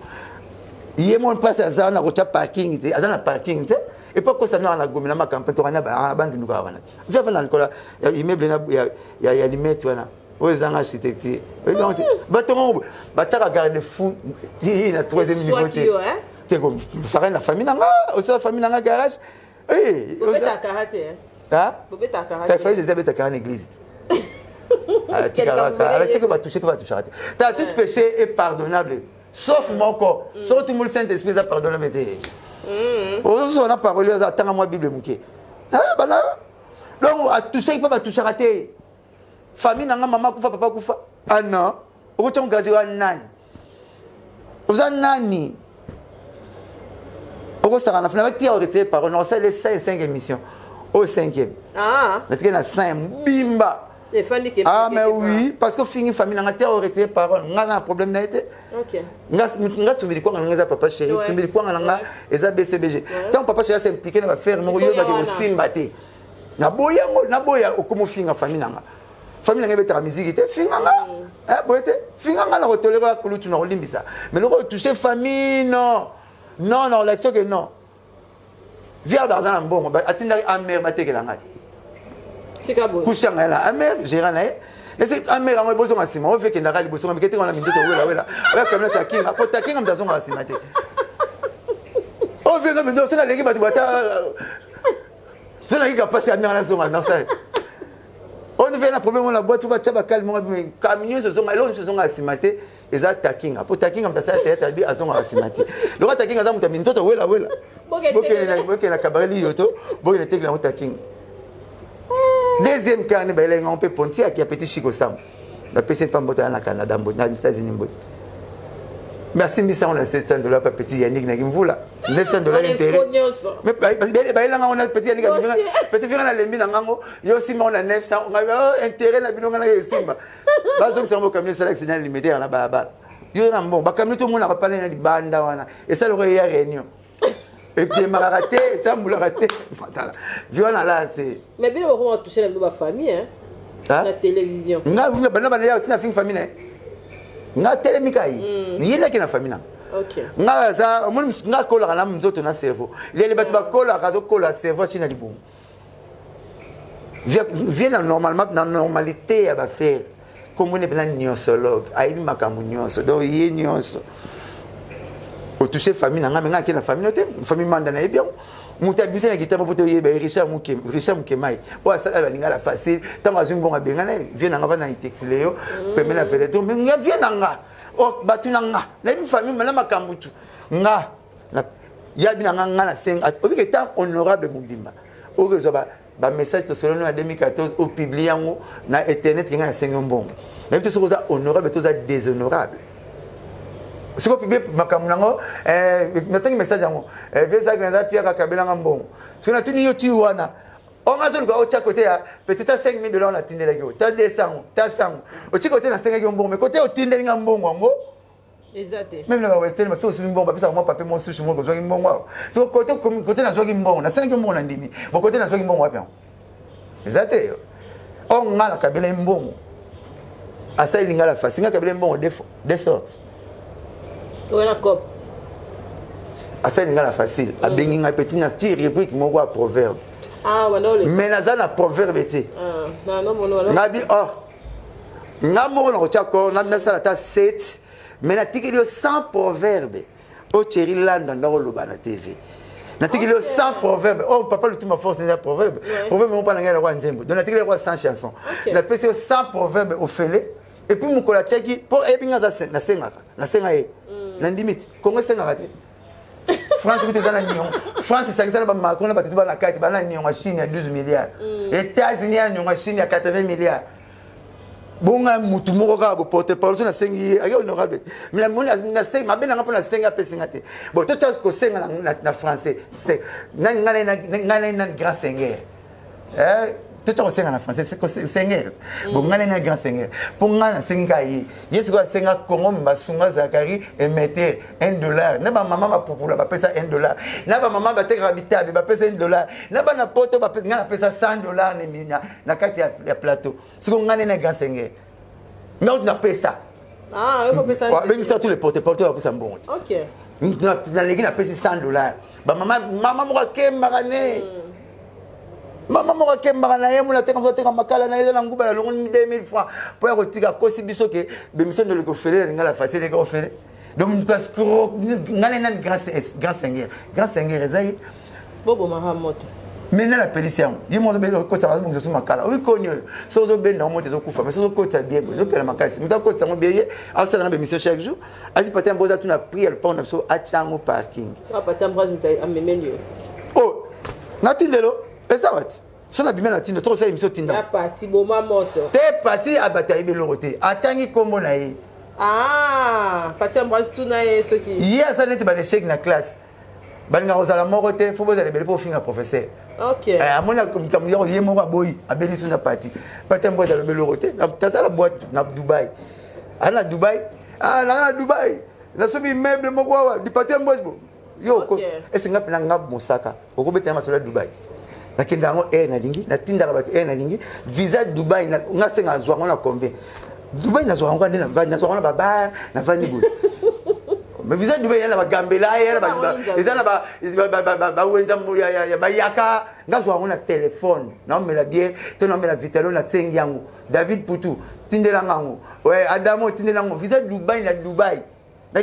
il mon passe à ça on a rocha parking à ça parking et pas que ça nous on a gommé na campagne to na bande nous ka bana je vais dans l'école immeuble il y a limite wana oui ça architecture et donc baton bataka garde fou na 3e niveau t'es comme ça la famille nanga aussi la famille nanga garage eh on fait karaté ah t'as fait Jésus avec ta église c'est que va toucher pas toucher t'as tout péché est pardonnable sauf mon corps sauf tout le Saint-Esprit est pardonnable on a parlé à tant moi Bible mouké ah bana donc à toucher pas toucher raté famille nanga maman kufa papa kufa Ah non, au temps gradué nani. Vous en nani. Au ça on a fait avec qui arrêté par on a les 5 émissions. Au 5e. Ah. Maintenant on a 5 bimba. Ah mais oui, parce que fini famille n'a pas arrêté par on a un problème n'a été. OK. Nga tu me dis quoi nga papa chéri, tu me dis quoi nga eza BCBG. Tant papa chéri s'est impliqué dans faire no yo ba de simbaté. Na boya okumo finga famille nanga. Famille nanga betara musique te finga nga. Boyete finga nga na retolérer ko lutu na olimbisa. Mais le toucher famille non. Non, l'action que non. Viens dans un bon, attends amer batekela nga. C'est quoi bon? Couchanga la amer, gérana. Et c'est amer on besoin à Simon, on fait que ndaka liboso mais que on a minute wela. Ouais comme ta kinga, ko ta kinga mtazo nga simate. On fait comme nous na legi batibata. Je n'ai pas passé à amer na zonga na ça. On vient un problème on la boîte tout va tchaba calme mais camion se zonga l'on se zonga simate. Les attacking après attacking comme ça tête abi azonga asimati le attacking azamu ta mintoto wela boke na kabareli yoto boke na teke la attacking deuxième carnet ba elenga on peut ponti qui a petit chico sam la PC pas mbota na Canada mbota na États-Unis mbota merci misa on a $700 pas petit Yannick na kimvula $900 intérêt mais ba elenga on a petit Yannick petit fira na lembi na ngango yo sima on a 900 on a intérêt na binonga na simba bazo que camion ça l'accident limité na baba yo na bon ba camion tout monde a parlé na banda wana et ça le réunion et puis mararaté tambula raté viona là c'est mais bien on toucher la famille hein la télévision nga bana ya sina fin famille nga télémika yi ni yela kina famille na OK nga za nga kola na mzoto na cerveau les batu ba kola kazo kola cerveau china libu vient normalement dans normalité à ba faire comme on est plein nyonsologue aibi makambu nyonso donc yé nyonso au toucher famille nga menga ke na famille te famille manda na bien muta bisa na kitamba poto yé ba Richard Mukemai o ça la linga la facile tant azum bon abenga na vient nga va na itexileo pemela na vele donc nga vient nga o batuna nga na bi famille mala makambu tu nga na ya bi nga na 5 obi ke tant honorable mubimba o rezoba ba message to solo en 2014 au publié yango na internet qui na 5 mbongo na bitu soko za honorable to za déshonorable soko publié makamuna natangi message yango vesa granza Pierre Kabela mbongo soko na tuni yo ti wana on a zone ko cha côté ya peut-être $5,000 na tindela yo ta 200 ta 100 o ti côté na 5 mbongo mais côté o tindela mbongo yango exactement même la western mais c'est mbongo ba pesa moi papier mon sushi mo ko zo mbongo so côté na zo mbongo na 5 mbongo na ndimi bo côté na zo mbongo wapi exactement on a la Kabela mbongo asa ilinga la fasinga Kabela mbongo de sorte voilà cop asa ilinga la facile a bengi nga petit na sti réplique mo kwa proverbe ah wanole mais na na proverbe été non mono ngabi nga mo no chako na 1907 mais na tikeli 100 proverbes au Thierry Land dans le Lobana TV na tikeli 100 proverbes oh papa le tuma force des proverbes proverbes mon pas na ngala nzembo donc na tikeli 100 chansons na pesi 100 proverbes au fele et puis mon kola tchaki pour ebinga za na senga na limite Congo senga te France bitu zana nyon France c'est ba Macron na batu ba na kati ba na nyon wa Chine à 12 milliards États-Unis à nyon wa Chine à 80 milliards bonga mutu moko ka bo porte parole na sengi ayo honorable mais na sengi mabena ngapo na sengi apesinga te bon to tcha ko senga na français c'est na grand seigneur to tcha ko senga na français c'est ko seigneur bon na grand seigneur pour nga na sengi kai yesu ko senga Congo mbasunga Zakari emetteur $1 na ba mama ba popula ba pesa $1 na ba mama ba teka habitabe ba pesa $1 na ba na poto ba pesa nga na pesa $100 ne minya na kati ya plateau siko nga na grand seigneur na pesa ah on peut pesa ben ça tous les porte-parole ba pesa mbongo OK na legi na pesa $100 ba mama mo ka kembagane Maman m'a dit que je makala na yeza nguba ya longo 2000 francs pour ya kotika kosi biso ke bemission de le kofele ngala facile ko fele donc parce que ngale nan grand seigneur ezai bobo mahamoto maintenant la pédition yimo zo be ko ta zo so makala oui konyo so zo be na mo te zo kufa mais so ko ta bien zo pela makasi mta ko ta mo bien asala na bemission chaque jour asi patin boza tu na prière pour na so achango parking patin bras mta amemeli oh natindelo esa wat so na bimé na tinda trop ça émission tinda ya parti boma moto te parti abata ibe loroté atangi kombo na ye ah parti ambroise tout na ye ce qui hier ça n'était pas d'échec na classe balinga kozala moko te faut bozala bele po finga professeur OK amona comme yo ye moko boy abeni suna parti parti ambroise le bele loroté na la boîte na Dubaï ana Dubaï na Dubaï na sobi meuble moko wa di parti ambroise bo yo ko est-ce nga pena nga mosaka okobeta masolo Dubaï nakenda ngo na lingi na tinda ka bato na lingi visa Dubaï na nga senga zwa ngona combien Dubaï na zwa ngona na zwa ngona baba na vani bout mais visa Dubaï yana ba gambela yana ba ezana ba wenza ya ba yaka nga zwa ngona téléphone na mela bien to na mela vitalo na tsengi yango David Poutou tindela ngango ouais Adamo tindela ngango visa Dubaï na Dubaï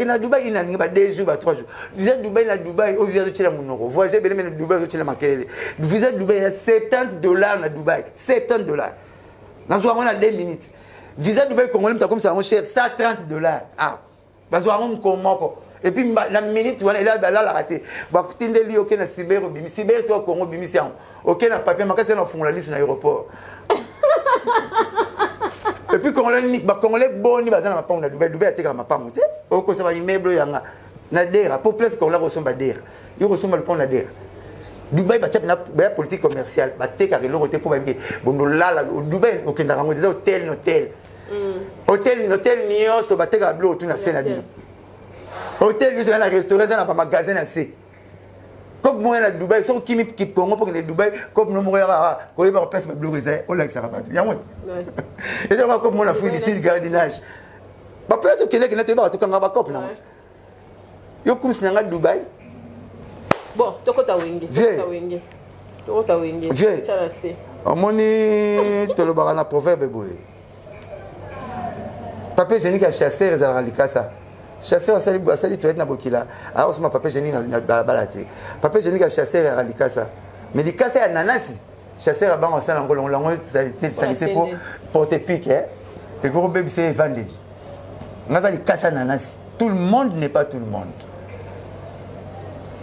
na Dubaï il n'a pas 2 jours, 3 jours. Visa Dubaï na Dubaï, au visa de Monoro. Voyager bien na Dubaï au Makelele. Visa Dubaï il y a $70 na Dubaï, $70. Na zo on 2 minutes. Visa Dubaï congolais comme ça on cher $130. Ah. Ba zo on komoko. Et puis la minute on est là la raté. Ba tindeli OK na cyber bimi cyber to Congo bimi sian. OK na papier makasi na fond la liste na aéroport. Et puis Congolais boni bazana mapa na Dubaï ateka mapa monte oko ça va immeuble yanga na dera pour place ko la resomba dera yo resomba le pont na dera Dubaï ba tchap na ba politique commerciale ba teka ke lokote pour ba ke bondo lala Dubaï okenda rango des hôtel hôtel nio so ba teka blo tu na sena dino hôtel yo na restaurant na ba magasin na se comme moi na Dubaï so kimi ki Congo pour que Dubaï comme no mo ya ko ba place ba bloquer o like ça va ya moi et ça va comme moi na fui d'ici le jardinage ba peut-être que les que ba to kanga ba cop na yo comme si na Dubaï bon tokota wenge chala se omoni tolobaka na proverbe boye papier génique à chasser ezala likasa chasseur asali toilette na bokila alors c'est ma papier génique na balati papier génique à chasseur à likasa mais likasa ya nanasi chasseur ba on sala ngolo lango salité pour porter pique et gros bébé c'est vendredi ngaza likasa nanasi tout le monde n'est pas tout le monde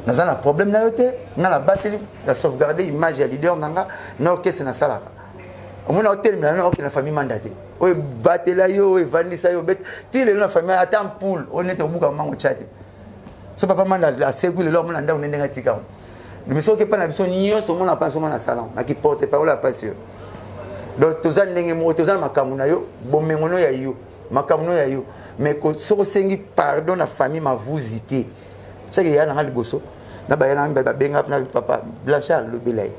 naza na problème na yote na la batterie la sauvegarder image ya leader nanga na orchestre na salaka omona hôtel na na na famille mandaté o batela yo evandisa yo bet ti le na famille attend poule on est au buka mango chat so papa manda la segule lo mona ndao ndenga tika mais so ke pa na biso nyonso mona pa so mona salon na ki porte parole à passion donc tozan ndenge mo tozan makamu na yo bomengono ya yo makamu ya yo mais ko so sengi pardon na famille ma vusité ça que ya na liboso na ba yana ba benga na papa Blanchard le belay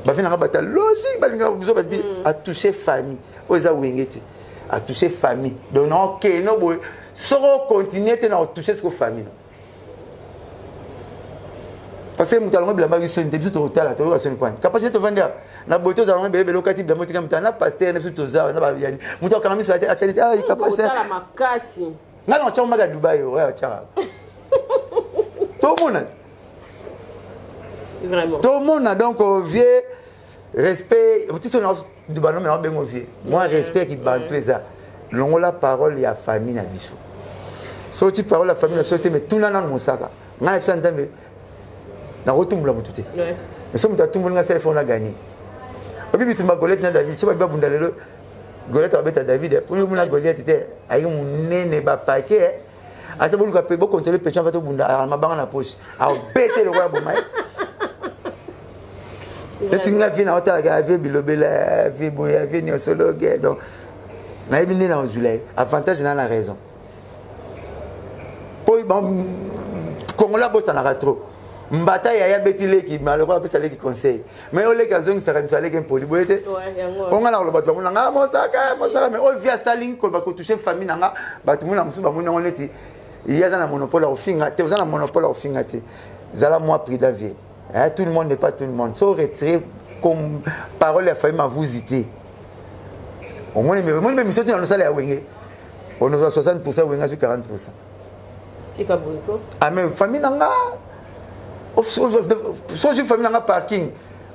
ba vina bata logique balinga biso ba a toucher famille oza wengeti a toucher famille donc non que no boy soro continuer te na toucher ce famille parce que mutalongo bila ma biso ndebisi to hôtel to son point capacité to vendre na boto za ngombe belo kati bila motika mutana pasteur na biso to za na ba yani muto kana miso a chanite ah capacité la makasi ngana choma ga Dubaï ouais cha tout le monde vraiment tout le monde a donc vieux respect petit son du ballon mais on bien vieux moi respect qui bantu ça longo la parole ya famille na biso so tu parole la famille na biso mais tout na mosaka ngana pisa nzambe na rotumbula mututé mais so muta tumbula nga sele fona gagner obi bitu ma Goliath na David so ba bunda lelo Goliath abeta David pour yo muna Goliath té ayi munene ba paquet asa bolu ka pe bo contrôler péché en fait bunda ma banga na poche a bêter le roi bomay et tu n'as vu na hôtel avec bilobela avec boya avec ni solo donc na ebini na ozulay avantage na raison pour bon Congolais bossa na trop mbata ya betile ki malheureux apesa leki conseil mais ole ka zongi saka mtsale ke poli boyete on nga na lo bato mona nga mosaka mais o via saling ko ba ko toucher famille nanga bato mona musu ba mona oneti il y a un monopole au finga te un monopole au finga te zala moi prix d'avier tout le monde n'est pas tout le monde so retirer comme parole la famille ma visité au moins mais mission tu dans le salaire à wenge on a 60% wenge sur 40%. C'est kabouiko ah mais famille nanga so je famille nanga parking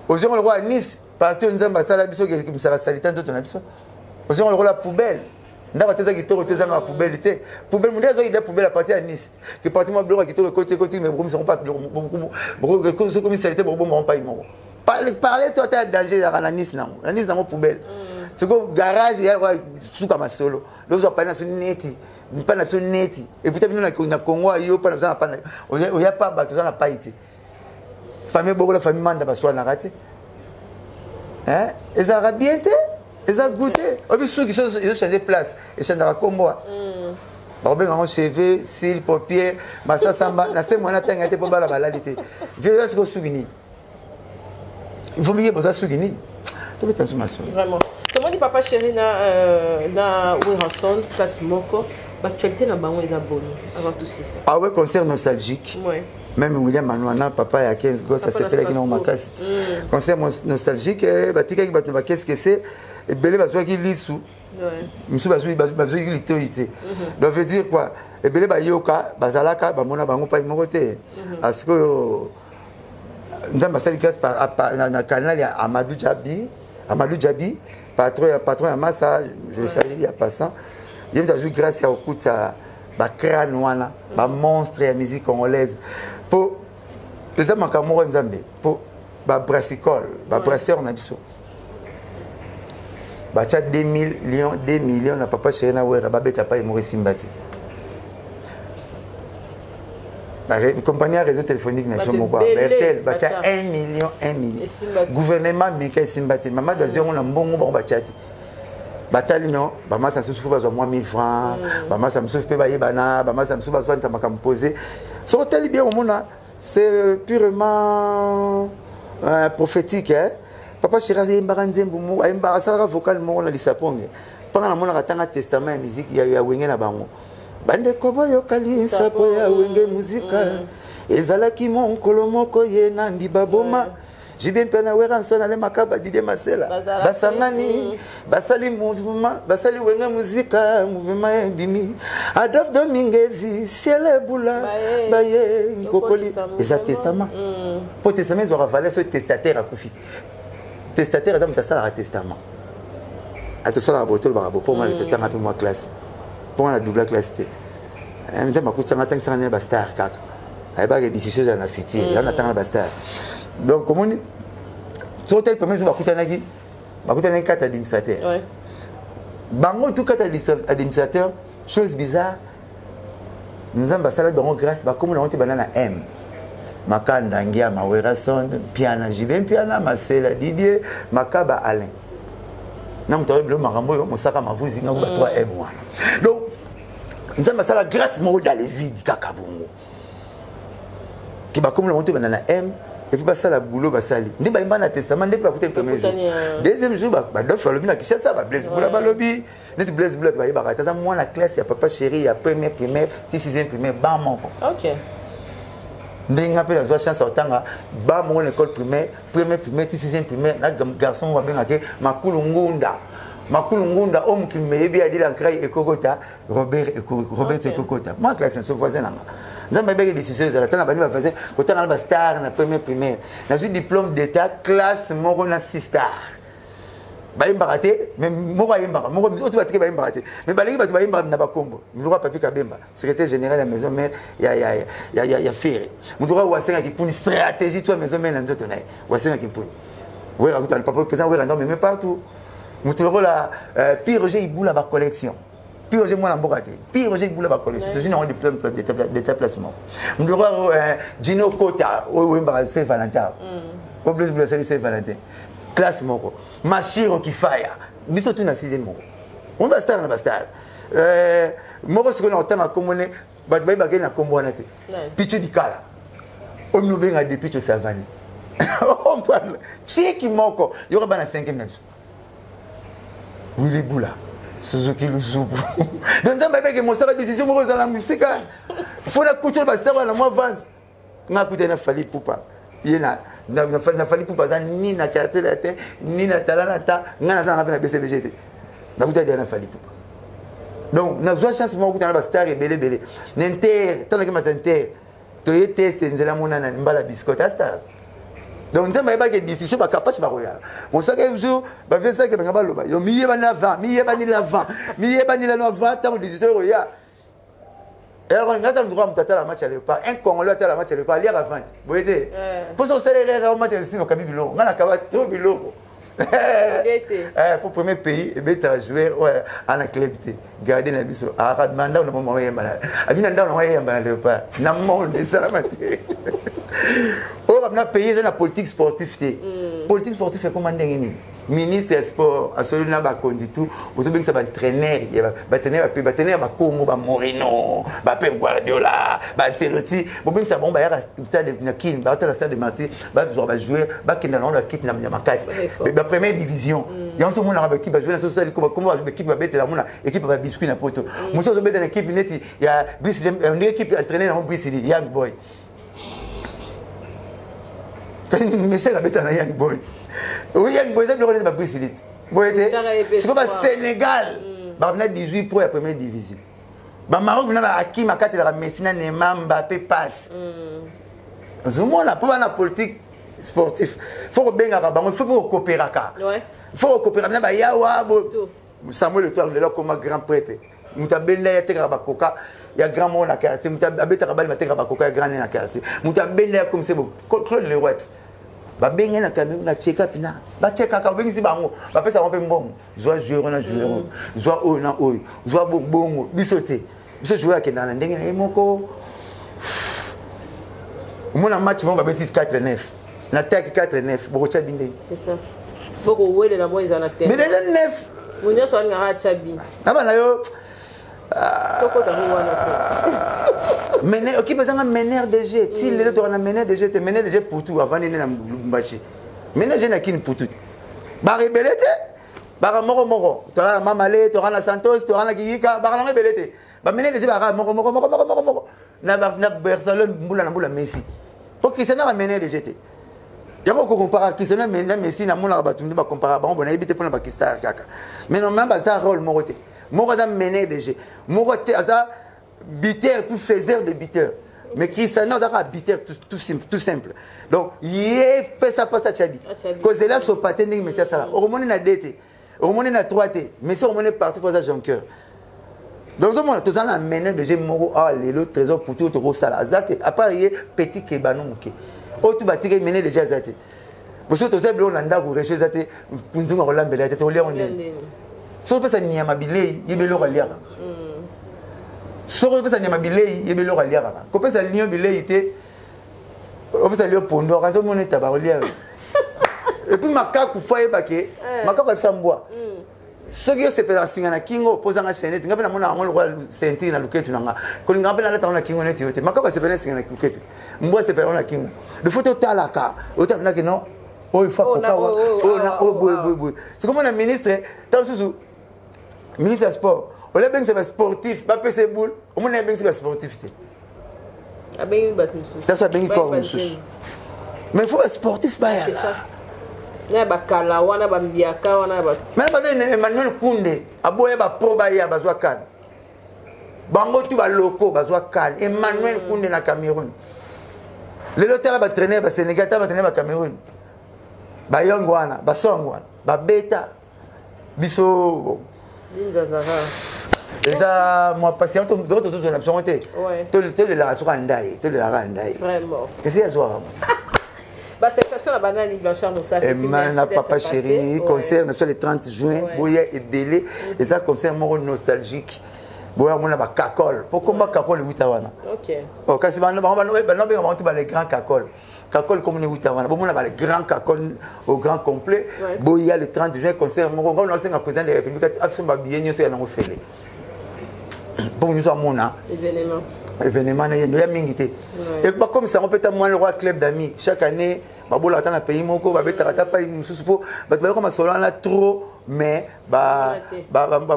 aux gens le roi Nice partout nzamba sala biso ke misala salita nzoto na biso aux gens le roi la poubelle nda bateza kitoko teza na poubelle té poubelle munde zo ide poubelle à partir à Nice que partir moi bloc kitoko côté mais bon sont pas beaucoup comme salité bon pas immo parler toi tu as danger la Nice nango poubelle c'est que garage il y a suka masolo donc on pas na neti pas na neti et peut-être nous na Congo yo pas na pas on y a pas bateau na pas été famille beaucoup la famille manda baswa na raté hein ils ont bien été ils ont goûté au plus ceux qui sont ils ont changé place et changé à Congo Robin en cheveux, cils, paupières, massa samba, na se mona tanga te po bala balalite. Vieux est-ce que souvenir. Il faut mieux poser souvenir. Tu veux t'amuser ma soeur. Vraiment. Comment dit papa chéri na Weranson place moko, l'actualité na bango eza boni avant tout ça. Ah ouais, concert nostalgique. Ouais. Même William Manouana, papa il y a 15 gosses, ça s'appelle avec nos macas. Concert nostalgique, batika qui bat no qu'est-ce que c'est et belé ba qui lisou. Monsieur bazui l'autorité. Donc veut dire quoi? Et belé ba yoka, bazalaka, ba mona bango pa imoroté. Parce que nous avons passé grâce par na canal ya Amadou Djabi, patron ya Massa, je le salue il y a passant. Il y a joué grâce à okuta ba crâne wana, ba monstre ya musique congolaise. Pour les hommes Kamoro Nzambe, pour ba brassicole, ba brasseur na biso. Bacha 2 millions na papa chéri na wera babeta pa Maurice Simbati. La compagnie réseau téléphonique na Chomoko Bertel bacha 1 million. Gouvernement Mika Simbati maman de zéro na mbongo ba bachati. Batali non, ba masa msufu ba 1000 francs, ba masa msufu pe ba yebana, ba masa msufu ba zwa ntamaka mposer. So hôtel bien au monde c'est purement prophétique hein. Papa Chirazi Mbaranzembu mu ayimba asara vocal mo na lisaponge panga na mona katanga testament ya musique ya wenge na bango bande kobo yo kali sapo ya wenge muzika ezalaki mon kolomoko ye na ndibaboma jibien pena Weranson ale makaba dide masela basangani basali mouvement basali wenge muzika mouvement bimi Adolphe Domingezi cielebula baye nkokoli eza testament pour testament zo ravaler ce testataire akufi testataire ça me testa la testament attention la botole barabo pour moi le temps un peu moins classe pour la double classe té me dit ma coûte ça matin ça n'est pas star kaka ay ba décision dans la fiti on attend la star donc comment on sur tel premier jour ba coûte na 4 administrateurs ouais bango tout 4 administrateurs chose bizarre nous avons basala bango grâce ba comme on a honte banana M Makanda Ngia Weranson piana Jibin piana Masela Didier Makaba Alain na mutawali bilo makambo yo musaka mavuzi nga ba 3M wana donc nous avons ça la grâce mo dans les vides kakabungo ki ba comme le monte banana M et puis ba ça la boulot ba sali ndi ba imba na testament ndi ba coûter le premier jour deuxième jour ba dof lobi na Kinshasa ba Blaise Boula ba lobi net Blaise Boula ba yeba ta moi la classe ya papa chéri ya première primaire 6e primaire ba moko OK. Ndenge appelle la chance otanga ba mon école primaire première primaire 6e primaire na garçon wa benga ke makulu ngunda homme qui me yebi adila nkrai ekokota Robert ekokota moi classe son voisin nanga nzamba bege décision za tana bani ba faisait kotanga ba star na première primaire na ju diplôme d'état classe moko na 6 star ba imbarate mais moko imbarate moko otu batike ba imbarate mais baleki batu ba imbarate na bakombo muluka papi kabemba secrétaire général de la maison mère ya Ferré muluka wasenga ki pour une stratégie toi maison mère nzoto na wasenga ki pour ouais rakuta le papa président ouais random mais partout muluka la Pierre Roger Iboula ba collection Pierre Roger moi na mbokate Pierre Roger Iboula ba collection c'est une diplôme d'établissement muluka Gino Kota ouais imbarate Saint Valentin au plus bleu Saint Valentin classe moko Machiro qui faille biso tout na 6e moko on va star na bastar moko ce que on entend comme on est ba ba na kombo na te pichu dikala on nous benga de pichu savani on prend chiki moko yoko ba na 5e même Willy Boula Suzuki Luzubu donc ça ba que mon ça décision moko za la musique faut la couture bastar na moi avance na kuta na fali pupa yena na fali pour passer ni na quartier la terre ni na talanta ngana za na BCBGT na kuta na fali pour donc na zo chance mo kuta na ba star belé n'inter tant que ma inter to yete senzela mona na mbala biscotte star donc nzamba ba ke discussion ba capable ba royal on sait que jour ba fait ça que ba loba yo miye ba na 20 miye ba ni la 20 miye ba ni la 20 tant 18 royal Et alors, on a le droit de la match à l'époque. Un Congolais à la match à l'époque, il y a 20. Vous voyez, pour ça, c'est le match à au Kabilo. On a trop bilo. Pour le premier pays, il a joué en activité. Garder la biso. À Manda, on a moment malade. À Minanda, on a malade. Na monde, ça la maté. On a payé dans la politique sportive. Politique sportive, c'est comment ministre des sports, à celui là, conduit tout. Vous avez un entraîneur, il va Congo, Moreno, Pep Guardiola, Celotti. Vous avez un bon bailleur de Nakin, la salle de Marty, va jouer, dans l'équipe de la première division. Il y a un moment où l'équipe va jouer dans la comment l'équipe va battre l'équipe va biscuit n'importe où. Nous sommes dans l'équipe, il y a une équipe entraînée dans le Young Boy. Quand Michel a battu un Young Boy. Oui, il y a une bonne chose de Brésil. C'est comme le Sénégal. Il y a 18 pour la première division. Le Maroc, il y a Hakim, il y a Messina, Neymar, Mbappé, passe. Pour la politique sportive, il faut coopérer. Il faut coopérer. Il y a Samuel Etoile, il est comme un grand prêtre. Il y a il y a grand monde dans le quartier. Il y a grand monde dans le quartier. Il y a Ben comme c'est Claude Leroy. Ba benga na kamera na cheka pina ba cheka ka bengi si bango ba pesa rompe mbongo joie joueur na joueur joie o na o joie bongo bisote biso joueur ke na ndenge na moko mona match bon ba beti 4-9 na attaque 4-9 boko cha binde c'est ça boko wele na moiza na terre mais déjà 9 munyo so ngara cha bi aba na yo toko ta wana mener ok parce que mener de jeu si le tour na mener de jeu te mener de jeu pour tout avant d'aller na match mener je na kin pour tout ba rebelete ba moko to na mamale to na Santos to na Kika ba na rebelete ba mener de jeu ba moko na Barcelone mbula Messi pour Cristiano va mener de jeu te yako ko compare Cristiano na Messi na mona ba tumba compare ba bona ibite pour na Pakistan kaka mais non même ba ça rôle moko te moko za mener de jeu moko te ça biteur plus faiseur de biteur mais Cristiano ça biteur tout simple donc il fait ça pas ça chabi cause là so patin mais ça là au monde na DT au monde na 3T mais si au monde partout pour ça jonqueur donc au monde tous en amener de jeu moko le trésor pour tout au sala azate à part petit kebano moké o tout batike mener déjà azate parce que tous on anda go recherche azate nzunga ko lambela tete o lé on est so pesa nyama bilei yebelo ko liaka soko pesa nyama bilei yebelo ko liaka ko pesa lion bilei te o pesa lion pondo ka so moneta ba ko liaka et puis makaku foye bake makaku afisa mbwa soki yo sepela singa na kingo poza nga chaîne ngape na mona ngolo kwa senti na luketu nanga ko ngape na lata na kingo neti yote makaku sepela singa na luketu mbwa sepela na kingo de photo talaka o tapna ke non o il faut kokawa o na o boy c'est comme un ministre tant sous ministre sport on est bien c'est sportif pas PC boule on est bien c'est sportif té a bien battu ça ça bien corps mais il faut être sportif ba c'est ça na ba kala wana ba mbiaka wana ba mais ba Emmanuel Koundé aboya ba pro ba ya bazwa kan bango tu ba loko bazwa kan Emmanuel Koundé na Cameroun le lotel ba traîner ba Sénégal ta ba traîner ba Cameroun ba yongwana ba songwana ba beta biso et ça moi patient d'autres choses on a besoin de tout le la sur andai tout le la andai vraiment qu'est-ce qu'il y a soir bah cette station la banane blanchard nous ça Emmanuel papa chéri concert le 30 juin boya et belé et ça concert mon nostalgique boya mon ba kakol pourquoi kakol 8 wana OK oh quand c'est ba on va les grands kakol kakol comme ni 8 wana bon on a les grands kakol au grand complet boya le 30 juin concert mon on a un président de la République absolument bien nyoso ya nango fele pour nous à mon événement il y a mingité et pas comme ça on peut être moins le roi club d'amis chaque année babola dans le pays moko ba betata pa mususu po ba comme solo na trop mais ba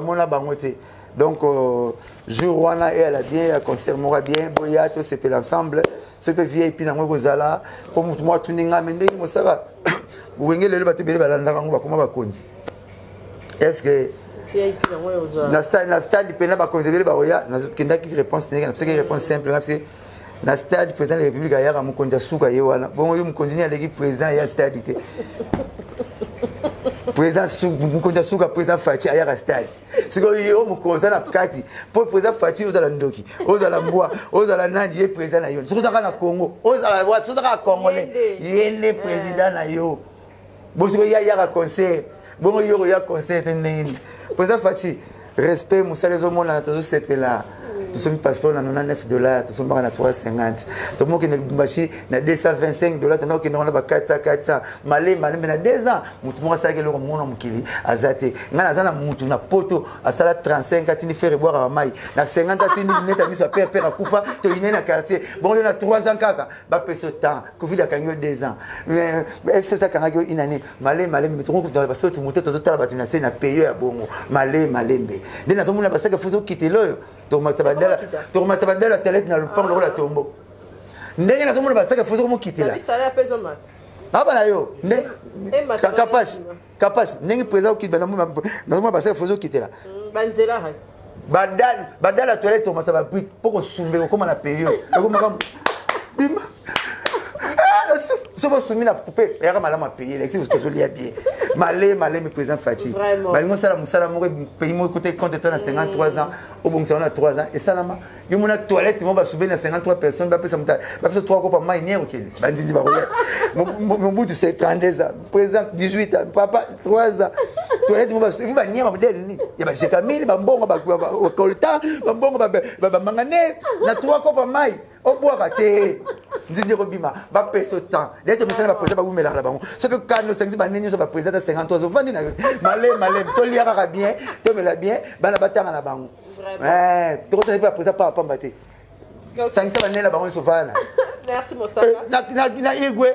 mona bangote donc jour wana et elle a bien concert mora bien boya tout c'est l'ensemble ce que VIP na ngo zala pour moi tout ninga mende mo sala wengele le batebele balanda ngo ba koma ba konzi est-ce que na stade pena ba konzebele ba oya na kendaki réponse nega na pseke réponse simple na pseke na stade président de la République ya mu konja suka ye wana bon yo mu konjini aleki président ya stade té président Mukonda Suka président Fachi aya stade siko yo mukoza na kati pour président Fachi ozala ndoki ozala mbwa ozala nandi ye président na yo siko zaka na Congo ozala wa siko zaka congolais yende président na yo bosiko ya ka concert bongo yo ya concert nini président Fachi respect musalezo mona tozo sepela tu sommes passeport na $99 tu sommes na 350 to mo ke mbashi na $225 tandis que na ba 400 malé na 2 ans mutu mo sa ke lo mona mukili azate ngana zana mutu na poto asala 35 atini faire boire à mai na 50 atini neta miso père akufa to ine na quartier bon yo na 3 ans kaka ba peso temps covid akanyo 2 ans FC ça kanga yo inane malé mutu ko ba sotu mutu to zotala batuna se na paye ya bongo malé mbe ndina to mona ba sa ke fuzo quitter lo Thomas Tabadela la télé na le pang la tombo ndenge na somona basaka fozo ko kitela ah bana yo capage ndenge président ki bana na somona basaka fozo kitela banzela has badal la toilette Thomas Tabadela pour sumbe ko na peyo ko makam bima so ba sumi na poupée ya ka malama payer l'ex to joli bien malé me président Fachi balingo sala musala mo pays mo côté compte na 53 ans au bon ça na 3 ans et ça na yo mona toilette mo ba souber na 53 personnes ba pesa muta ba pesa 3 ko pa mai niero kile banzindi ba roya mon bout de 32 ans président 18 ans papa 3 ans toilette mo ba souber ba niero modèle ni ya ba jekamili ba mbongo ba kolta ba mbongo ba manganese na 3 ko pa mai au bois raté nzindi robima ba peso temps d'être monsieur ba président ba wumela la bango so pe kano sengi ba nini so ba président 53 so vandi na malé to liara bien to mela bien bana batanga na bango to so pas président pas mbate sengi sa banela bango so vana merci Mosaka na igwe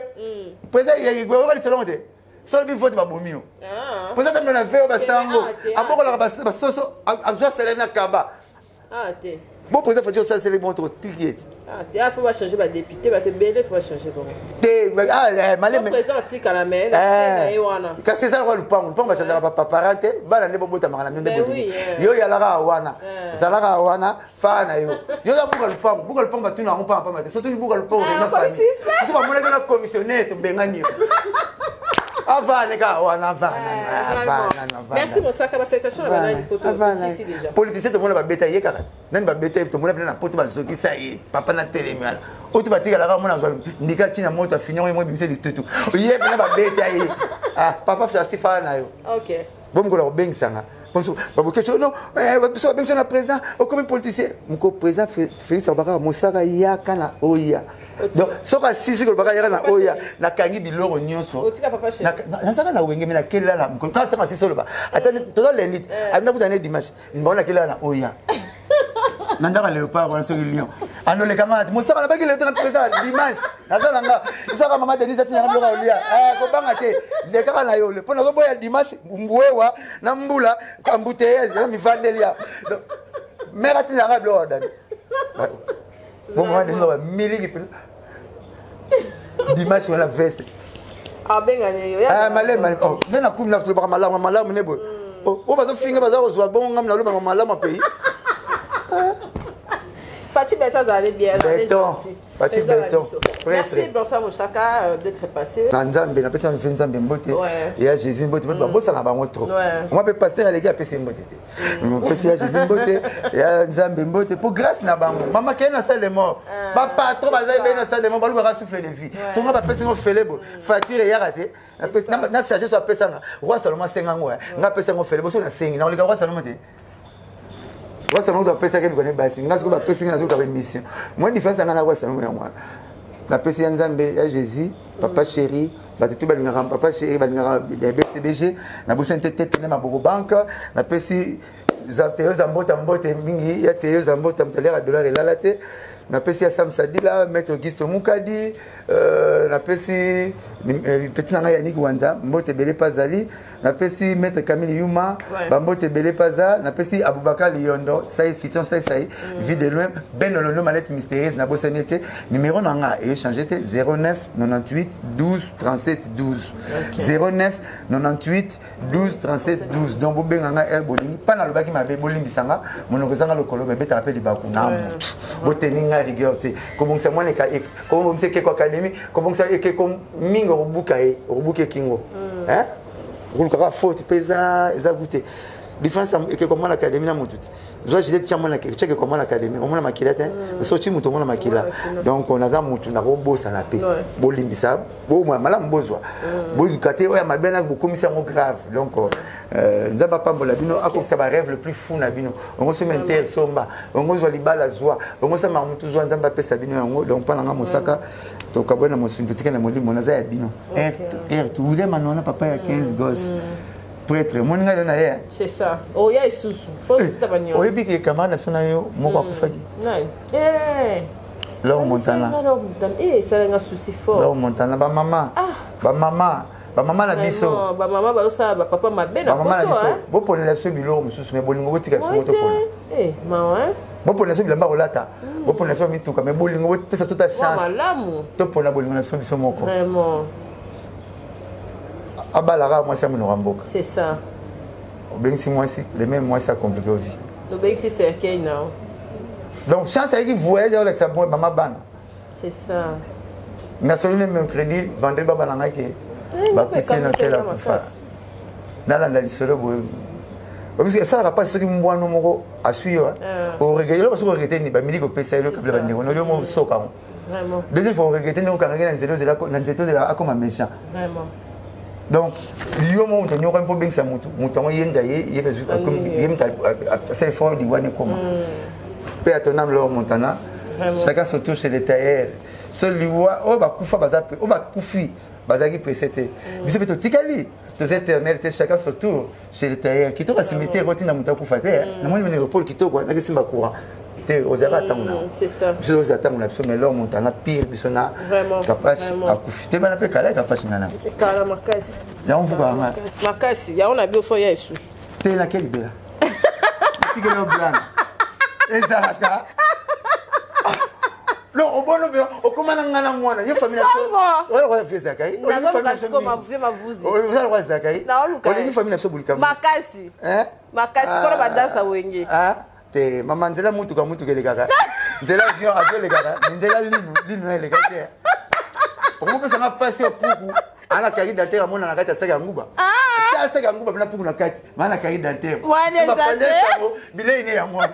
président ya igwe o ba solonte so bi vote ba bomio président na veo ba sango abokola ba soso azwa selena kaba te bon président Fachi ça c'est le bon ticket il faut changer ba député ba te belé faut changer bon malé président tika la main na wana ka c'est ça le pang ba changer ba parente ba na bota mangana nde bodi yo ya la wana zalaka wana fa na yo ya buka le pang ba tuna on pa mate surtout buka le pang na famille so ba mona na commissionnaire to bengani Avana wana merci Mosaka ba citation ba na poto ici déjà politicien to mona ba beta ye kaka nani ba beta to mona na poto ba zoki sa ye papa na télémiala oto batika la mona zwa ndika china moto afinyo mo bimse litutu ye bana ba beta ye papa fasi fa na yo OK bom ko la bengsanga bonso ba bokecho no ba bengsanga na président o comme politicien mko président Félix Abaka Mosaka yaka na oya donc soka sisi ko baka yaka na oya na kangi biloro nyonso otika papa chez na saka na wenge na kela la mko ka ta sisi loba atane to lendi amina kutane dimanche mbona kela na oya nandaka léopard wana soki lion andole kamati mosaka na baki le président dimanche nazala nga isaka mama Denise atina biloko olia ko banga te le kaka na yo le pona ko boya dimanche mbuewa na mbula kambuteyeze na mivandelia mère atina nga biloko dani bon moi déjà va miliki dimanche on la veste bengane yo malé oh nena kum na tlo ba malamu nebo o bazo finga bazo zwa bon ngam na lo ba malamu pays Fachi Beton allait bien. Fachi Beton. Merci Bonsoir Mosaka d'être passé. Nanzambe na pesa Nzambe mbote. Ya Jésus mbote ba bosa na bango trop. Moi pe pasteur les gars pesa mbote. Pesa ya Jésus mbote ya Nzambe mbote pour grâce na bango. Mama kena salle de mort. Ba patron bazai be na salle de mort ba luka souffler de vie. So nga ba pesa ngo felebo. Fatire ya raté. Na pesa na sagesse so pesa nga. Roi seulement 5 ngo. Nga pesa ngo felebo so na 5. Na olika roi seulement te. Wasa nous doit penser que nous connaissons basi ngazi ko ba penser na zo ka mission moi différence ngana wasa nous moi na penser Nzambe ya Jésus papa chéri ba tout ba ngara papa chéri ba ngara BCBG na bo sente tete na maboko banque na penser zateo za mbote mingi ya teo za mbota mtalera dollar elalate na penser Sam Sadila maître Auguste Mukadi na penser petit nanga Yannick Wanza mbote belé pazali na penser maître Camille Yuma ba mbote belé paza na penser Aboubakar Liondo sai fiton sai vie de loin ben le nom mallette mystérieuse na bosanete numéro nanga et changer 09 98 12 37 12 09 98 12 37 12 donc bo benganga er bolingi pana lobaki mabe bolimbisanga monoko zanga lokolo be beta appel bakuna boteninga rigueur te comme ça moi comme c'est quoi académie comme ça et comme mingo rubuka rubuke kingo hein okolukaka faute mpe eza goûté différence ekekoma na académie na motu te zwa gilete tia mona ekekoma na académie omona makila te soki motu omona makila donc naza motu nakobosana mpe bolimbisa bomwa malamu bozwa boyuka te oyo mabe na bokomisa yango grave donc nzambe apambola bino akokisa barêve le plus fou na bino ongosoma inter somba ongozwa libala zwa ongosama motu zwa nzambe apesa bino yango donc mpa nanga mosaka tokabwe na mosundu tika na molimo naza ya bino r william anona papa ya 15 gosses prêtre moninga lona ye c'est ça oh ya isusu faut que tu banyo oyebi ke camarade na yo moko akufaki Laure Montana ça a un souci fort Laure Montana ba maman na biso ba maman ba ça ba papa mabe na maman na biso bo pone la biso biloko mususu me bolingo botika biso moto pona maman bo pone biso bilamba olata bo pone biso mituka me bolingo bo pesa toute chance malamu to pona bolingo na biso moko vraiment abalara moi ça mon ramboka c'est ça ben si moi si les mêmes moi ça compliqué au vie no ben si c'est ok non donc chance avec voyage avec sa maman ban c'est ça national même crédit vendre baba nanga ke ba petit na tela kufa nala ndali solo bo parce que ça va pas ce qui mbwana moko asuyo au regretter parce que regretter ni ba miliko pesa ile kabla ba ndeko no mo soka vraiment deuxième fois regretter no kangana na nzeto zela akoma méchant vraiment donc yo mo ntonyo ko mpo bengisa mutu mutongo yenda ye bezu comme yemta c'est fort di wane koma pe atonam Laure Montana chacun se touche les tailleurs seul liwa o ba kufa bazape o ba kufi bazaki précédé biso beto tikali tous éternel te chacun se tourne chez les tailleurs qui to ka cimetière ko tina muta kufa te na mo ni repos ki to ko na kisimba courant te ozaka tamuna c'est ça biso ozatamuna biso mais Laure Montana pire biso na capable akufi te bana pe kala capable ngana kala makasi ya on vuka nga makasi ya on a bien fo ya isu te na quelle bela tikelo blanc ezalaka non au bon bien au comment ngana mwana yo famille wala kwa fiesa kai on famille comme vous ma vous wala kwa zakai on ni famille so bulika makasi makasi kono ba dansa wenge te mama nzela mutu ka mutu kelekaka nzela vion akelekaka nzela linu elekaka omo pesa nga pasi opuku ana kari dentaire mona na kati ya saka nguba saka nguba bina puku na kati mana kari dentaire ba pandesa bilei ne ya mwana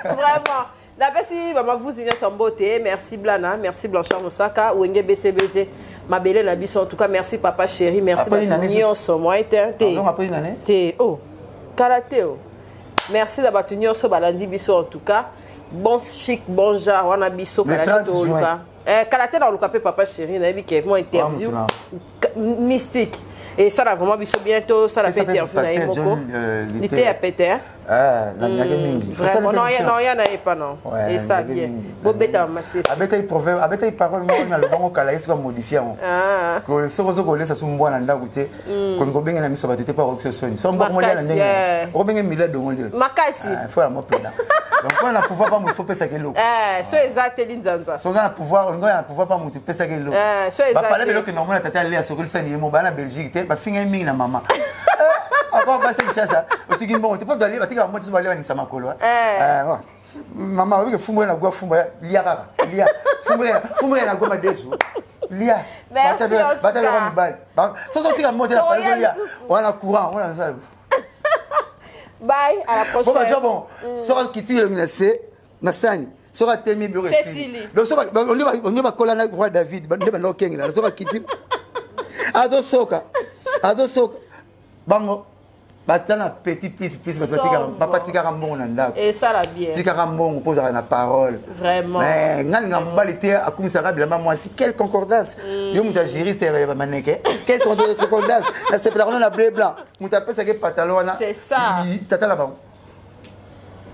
vraiment la basi mama vous inya sambote merci Blana merci Blanchard Mosaka wenge BCBG ma belle na biso en tout cas merci papa chéri merci nyonso moi te oh karaté merci d'avoir tenu au balandi biso en tout cas bon chic bon genre on a biso karaté au luka karaté dans le capé papa chéri na bi que moi interview mystique et ça va vraiment biso bientôt ça la fait interview na imoko l'été à péter vraiment non il y en a pas non et ça bien bobeta massi abeta i proverbe abeta i parole mo na le bango kala yesu modifier ko le sozo ko lesa sumbo na ndaku te ko ngobenga na miso batete pa ko soni so mbo mo na ndenge ko benga mila dongo lio makasi faut la mo plena donc on a pouvoir pas mo faut pesa kelo so exact linzanza so na pouvoir on a pouvoir pas mo pesa kelo so exact ba parler belo que normalement tata aller à sokoli sani mo bana Belgique te ba finga mingi na mama encore pas cette chasse otiki bon tu peux aller batika mo tsu bale ni sama kolo mama oui que fumo na gwa fumo lia kaka lia fumo na gwa madesu lia bata le bal so so tika mo te la parole lia on a courant on a ça bye à la prochaine bon so qui tire le nase na sani so ka temi bloqué donc so on va coller na roi David ba no kenga so ka kiti azo soka bango batana petit plus papa tika mbongo na ndako et ça la bien tika mbongo posa na parole vraiment mais ngani ngambalité akumisa kabila moi si quelle concordance yo muta juriste ba maneke quelle concordance na sepela na bleu blanc muta pesa ke pantalon na c'est ça tata la bango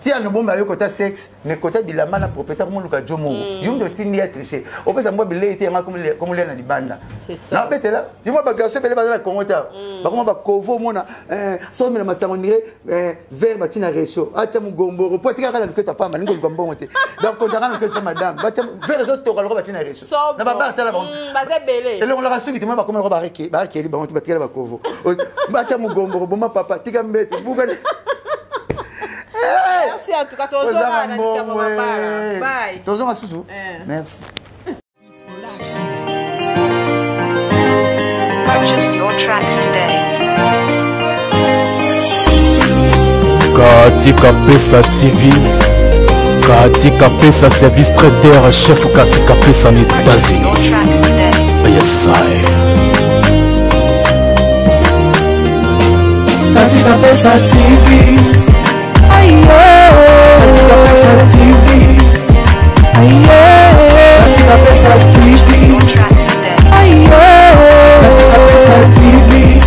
si on bomba yo kota sexe mais kota bilama na propriétaire mo luka jomo yum do tindi ya tricher o pesa mbo bilei te nga comme le na libanda c'est ça na betela yimo ba garçon pele ba na kongota ba kuma ba kovo mona so mena mastango ndire vers batina réchaud acha mugombo po tika kana luketa pamba ningo lukambo te donc konta luketa madame bacha vers les autres to batina réchaud na ba ba tala ba baze belé ele on la rasuki te mo ba kuma ba reki ba reki ba batika ba kovo bacha mugombo boma papa tika mbete bugane. Merci en tout cas, bye. Merci. Purchase your tracks today. Katika Pesa TV, Katika Pesa service traiteur, chef Katika Pesa en États-Unis. Yes, I. Katika Pesa TV, Katika Pesa TV, Katika Pesa TV, Katika Pesa TV.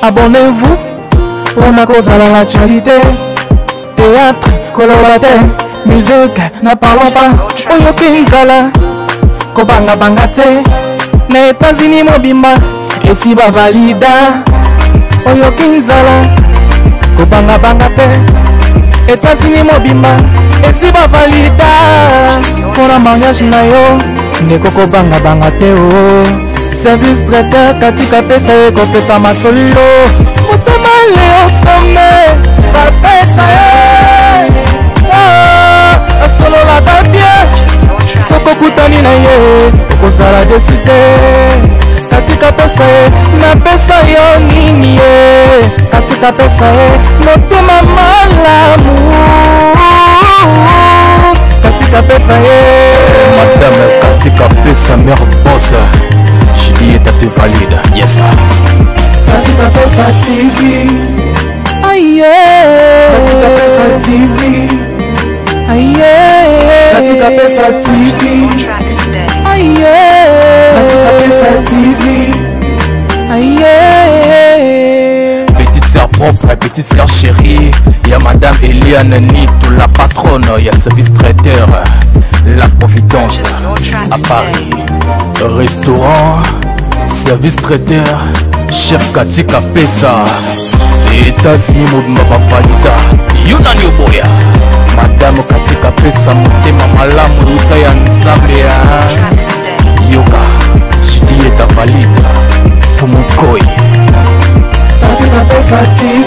Abonnez-vous pour la cause à l'actualité. Théâtre, colorataire, musique, n'a parlons pas. Oyo Kinzala, Kobanga Bangate, na États-Unis Mobimba, et si va valida. Oyo Kinzala, Kobanga Bangate, États-Unis Mobimba, et si va valida. Pour la mariage na yo, ne koko banga bangate o. Service traiteur Katika Pesa eko pesa masolo. Motema leo some, ba pesa asolo la babie. Soko kutani na ye, kozala deside. Katika Pesa na pesa yo nini ye. Katika Pesa motema malamu. Katika Pesa Madame Katika Pesa mère boss, Juliette te valide. Yes. Katika Pesa TV, Katika Pesa TV, Katika Pesa TV, Katika Pesa TV. Petite sœur propre, petite sœur chérie, y'a Madame Eliane Nito, la patronne, y'a service traiteur, la Providence à Paris. Restaurant, service traiteur, chef Katika Pesa, États-Unis Mobimba Valida, Yunani Oboya. Madame Katika Pesa, motema malamu ruta ya nzambe ya yoga, Juliette valide, Fumukoi. Katika Pesa TV.